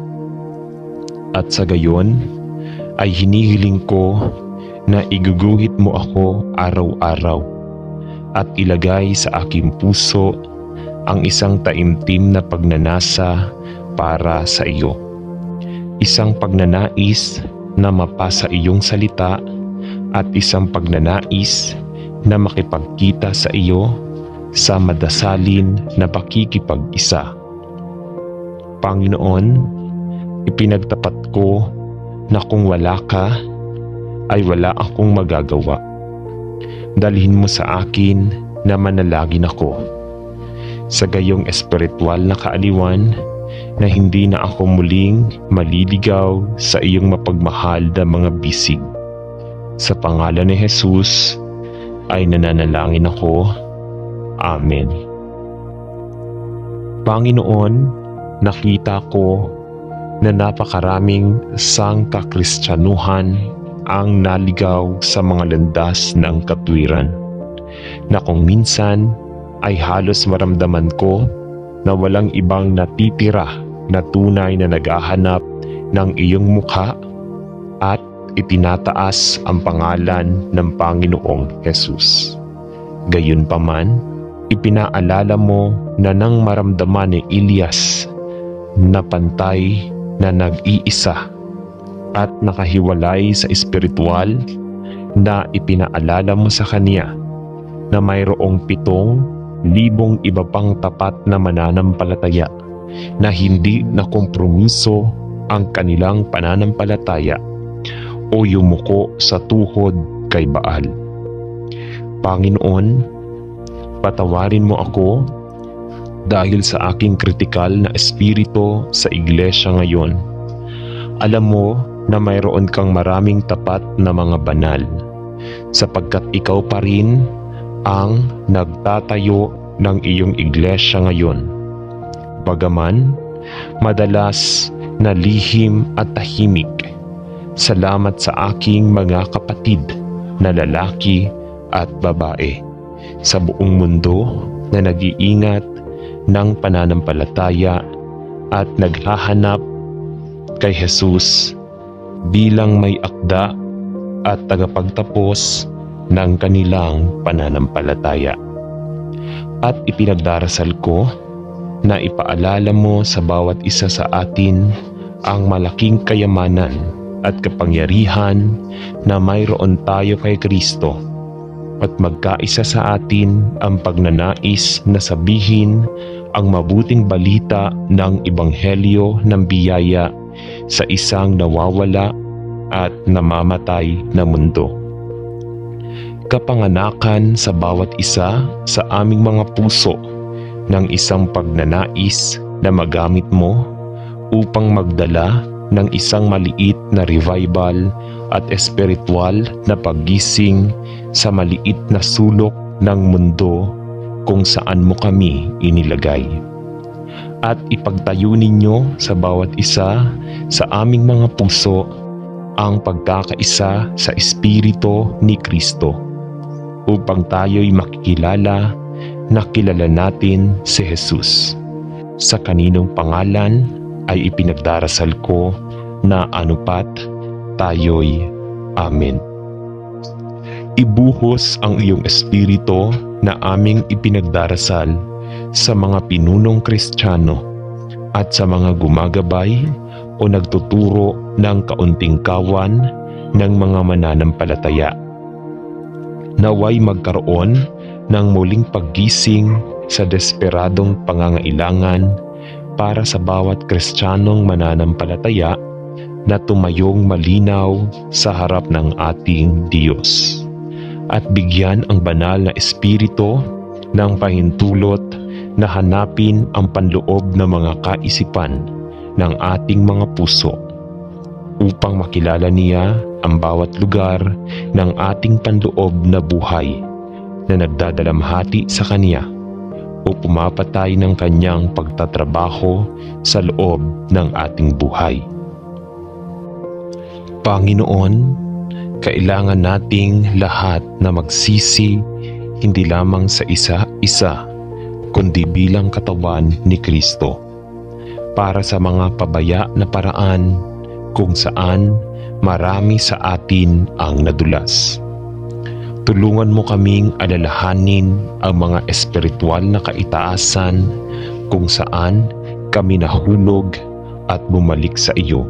At sa gayon ay hinihiling ko na iguguhit mo ako araw-araw at ilagay sa aking puso ang isang taimtim na pagnanasa para sa iyo. Isang pagnanais na mapasa iyong salita at isang pagnanais na makipagkita sa iyo sa madasalin na pakikipag-isa. Panginoon, ipinagtapat ko na kung wala ka, ay wala akong magagawa. Dalhin mo sa akin na manalangin ako sa gayong espiritual na kaaliwan na hindi na ako muling maliligaw sa iyong mapagmahal na mga bisig. Sa pangalan ni Jesus ay nananalangin ako. Amen. Panginoon, nakita ko na napakaraming sangkakristyanuhan ang naligaw sa mga landas ng katwiran, na kung minsan ay halos maramdaman ko na walang ibang natitira na tunay na naghahanap ng iyong mukha at itinataas ang pangalan ng Panginoong Jesus. Gayunpaman, ipinaalala mo na nang maramdaman ni Elias na pantay na nag-iisa at nakahiwalay sa espiritual, na ipinaalala mo sa kanya na mayroong 7,000 iba pang tapat na mananampalataya na hindi na kompromiso ang kanilang pananampalataya o yumuko sa tuhod kay Baal. Panginoon, patawarin mo ako dahil sa aking kritikal na espiritu sa iglesia ngayon. Alam mo na mayroon kang maraming tapat na mga banal, sapagkat ikaw pa rin ang nagtatayo ng iyong iglesia ngayon. Bagaman madalas na lihim at tahimik, salamat sa aking mga kapatid na lalaki at babae sa buong mundo na nag-iingat ng pananampalataya at naghahanap kay Jesus bilang may akda at tagapagtapos ng kanilang pananampalataya. At ipinagdarasal ko na ipaalala mo sa bawat isa sa atin ang malaking kayamanan at kapangyarihan na mayroon tayo kay Kristo, at magkaisa sa atin ang pagnanais na sabihin ang mabuting balita ng Ebanghelyo ng biyaya sa isang nawawala at namamatay na mundo. Kapanganakan sa bawat isa sa aming mga puso ng isang pagnanais na magamit mo upang magdala ng isang maliit na revival at espiritual na paggising sa maliit na sulok ng mundo kung saan mo kami inilagay. At ipagtayo ninyo sa bawat isa sa aming mga puso ang pagkakaisa sa Espiritu ni Kristo, upang tayo'y makikilala na kilala natin si Jesus. Sa kaninong pangalan ay ipinagdarasal ko na anupat tayo'y Amen. Ibuhos ang iyong Espiritu na aming ipinagdarasal sa mga pinunong Kristiyano at sa mga gumagabay o nagtuturo ng kaunting kawan ng mga mananampalataya. Naway magkaroon ng muling paggising sa desperadong pangangailangan para sa bawat Kristiyanong mananampalataya na tumayong malinaw sa harap ng ating Diyos, at bigyan ang banal na Espiritu ng pahintulot na hanapin ang panloob na mga kaisipan ng ating mga puso upang makilala niya ang bawat lugar ng ating panloob na buhay na nagdadalamhati sa Kanya o pumapatay ng Kanyang pagtatrabaho sa loob ng ating buhay. Panginoon, kailangan nating lahat na magsisi hindi lamang sa isa-isa, kundi bilang katawan ni Kristo, para sa mga pabaya na paraan kung saan marami sa atin ang nadulas. Tulungan mo kaming alalahanin ang mga espiritual na kaitaasan kung saan kami nahulog at bumalik sa iyo.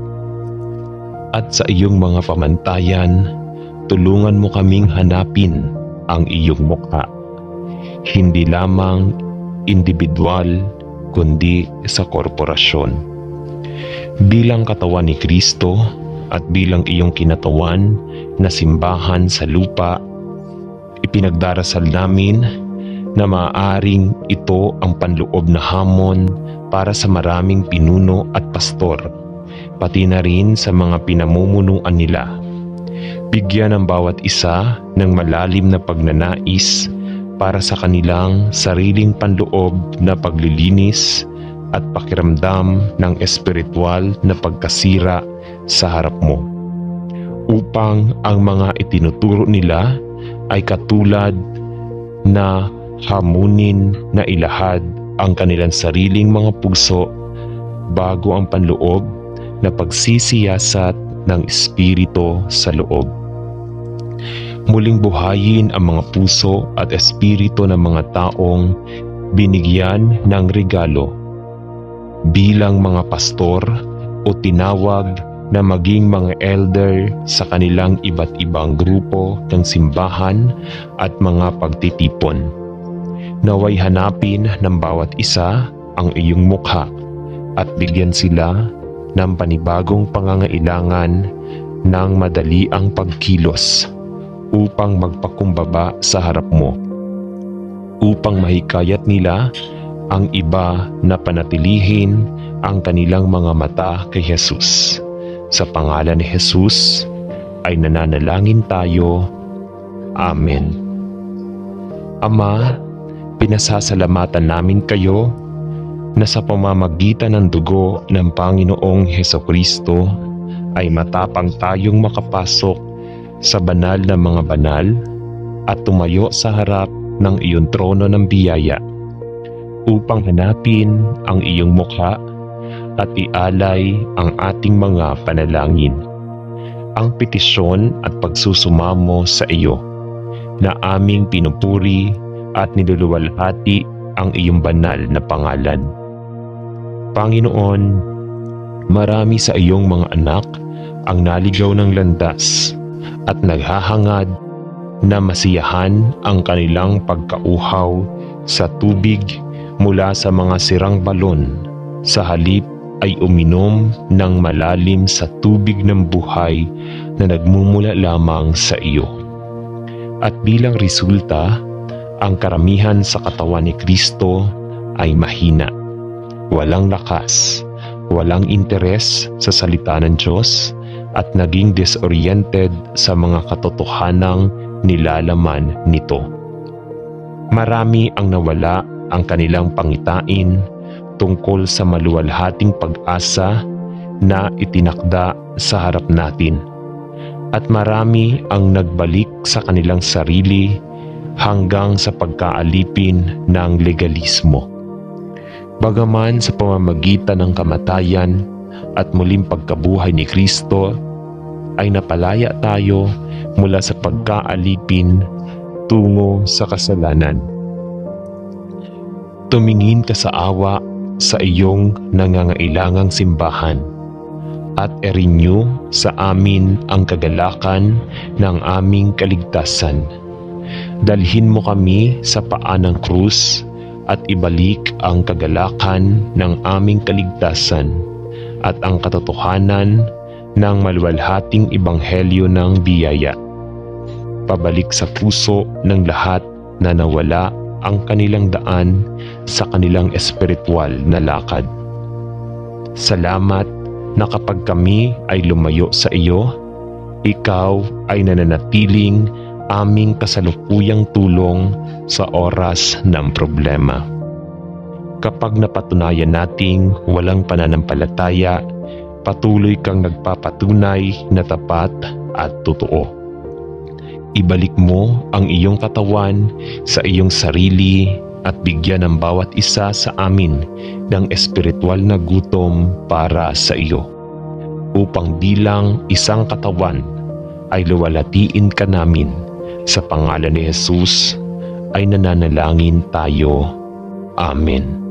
At sa iyong mga pamantayan, tulungan mo kaming hanapin ang iyong mukha, hindi lamang individual kundi sa korporasyon. Bilang katawan ni Kristo at bilang iyong kinatawan na simbahan sa lupa, ipinagdarasal namin na maaaring ito ang panloob na hamon para sa maraming pinuno at pastor, pati na rin sa mga pinamumunuan nila. Bigyan ang bawat isa ng malalim na pagnanais para sa kanilang sariling panloob na paglilinis at pakiramdam ng espiritual na pagkasira sa harap mo, upang ang mga itinuturo nila ay katulad na hamunin na ilahad ang kanilang sariling mga puso bago ang panloob na pagsisiyasat ng Espiritu sa loob. Muling buhayin ang mga puso at espiritu ng mga taong binigyan ng regalo bilang mga pastor o tinawag na maging mga elder sa kanilang iba't ibang grupo ng simbahan at mga pagtitipon. Naway hanapin ng bawat isa ang iyong mukha at bigyan sila ng panibagong pangangailangan ng madaliang pagkilos upang magpakumbaba sa harap mo, upang mahikayat nila ang iba na panatilihin ang kanilang mga mata kay Jesus. Sa pangalan ni Jesus ay nananalangin tayo. Amen. Ama, pinasasalamatan namin kayo na sa pamamagitan ng dugo ng Panginoong Hesukristo ay matapang tayong makapasok sa banal na mga banal at tumayo sa harap ng iyong trono ng biyaya upang hanapin ang iyong mukha at ialay ang ating mga panalangin, ang petisyon at pagsusumamo sa iyo na aming pinupuri at niluluwalhati ang iyong banal na pangalan. Panginoon, marami sa iyong mga anak ang naligaw ng landas at naghahangad na masiyahan ang kanilang pagkauhaw sa tubig mula sa mga sirang balon, sa halip ay uminom ng malalim sa tubig ng buhay na nagmumula lamang sa iyo. At bilang resulta, ang karamihan sa katawan ni Kristo ay mahina, walang lakas, walang interes sa salita ng Diyos, at naging disoriented sa mga katotohanang nilalaman nito. Marami ang nawala ang kanilang pangitain tungkol sa maluwalhating pag-asa na itinakda sa harap natin, at marami ang nagbalik sa kanilang sarili hanggang sa pagkaalipin ng legalismo. Bagaman sa pamamagitan ng kamatayan at muling pagkabuhay ni Kristo ay napalaya tayo mula sa pagkaalipin tungo sa kasalanan. Tumingin ka sa awa sa iyong nangangailangang simbahan at i-renew sa amin ang kagalakan ng aming kaligtasan. Dalhin mo kami sa paa ng krus at ibalik ang kagalakan ng aming kaligtasan at ang katotohanan ng maluwalhating ebanghelyo ng biyaya. Pabalik sa puso ng lahat na nawala ang kanilang daan sa kanilang espiritual na lakad. Salamat na kapag kami ay lumayo sa iyo, ikaw ay nananatiling aming kasalukuyang tulong sa oras ng problema. Kapag napatunayan nating walang pananampalataya, patuloy kang nagpapatunay na tapat at totoo. Ibalik mo ang iyong katawan sa iyong sarili at bigyan ng bawat isa sa amin ng espiritual na gutom para sa iyo, upang bilang isang katawan ay luwalatiin ka namin. Sa pangalan ni Jesus ay nananalangin tayo. Amen.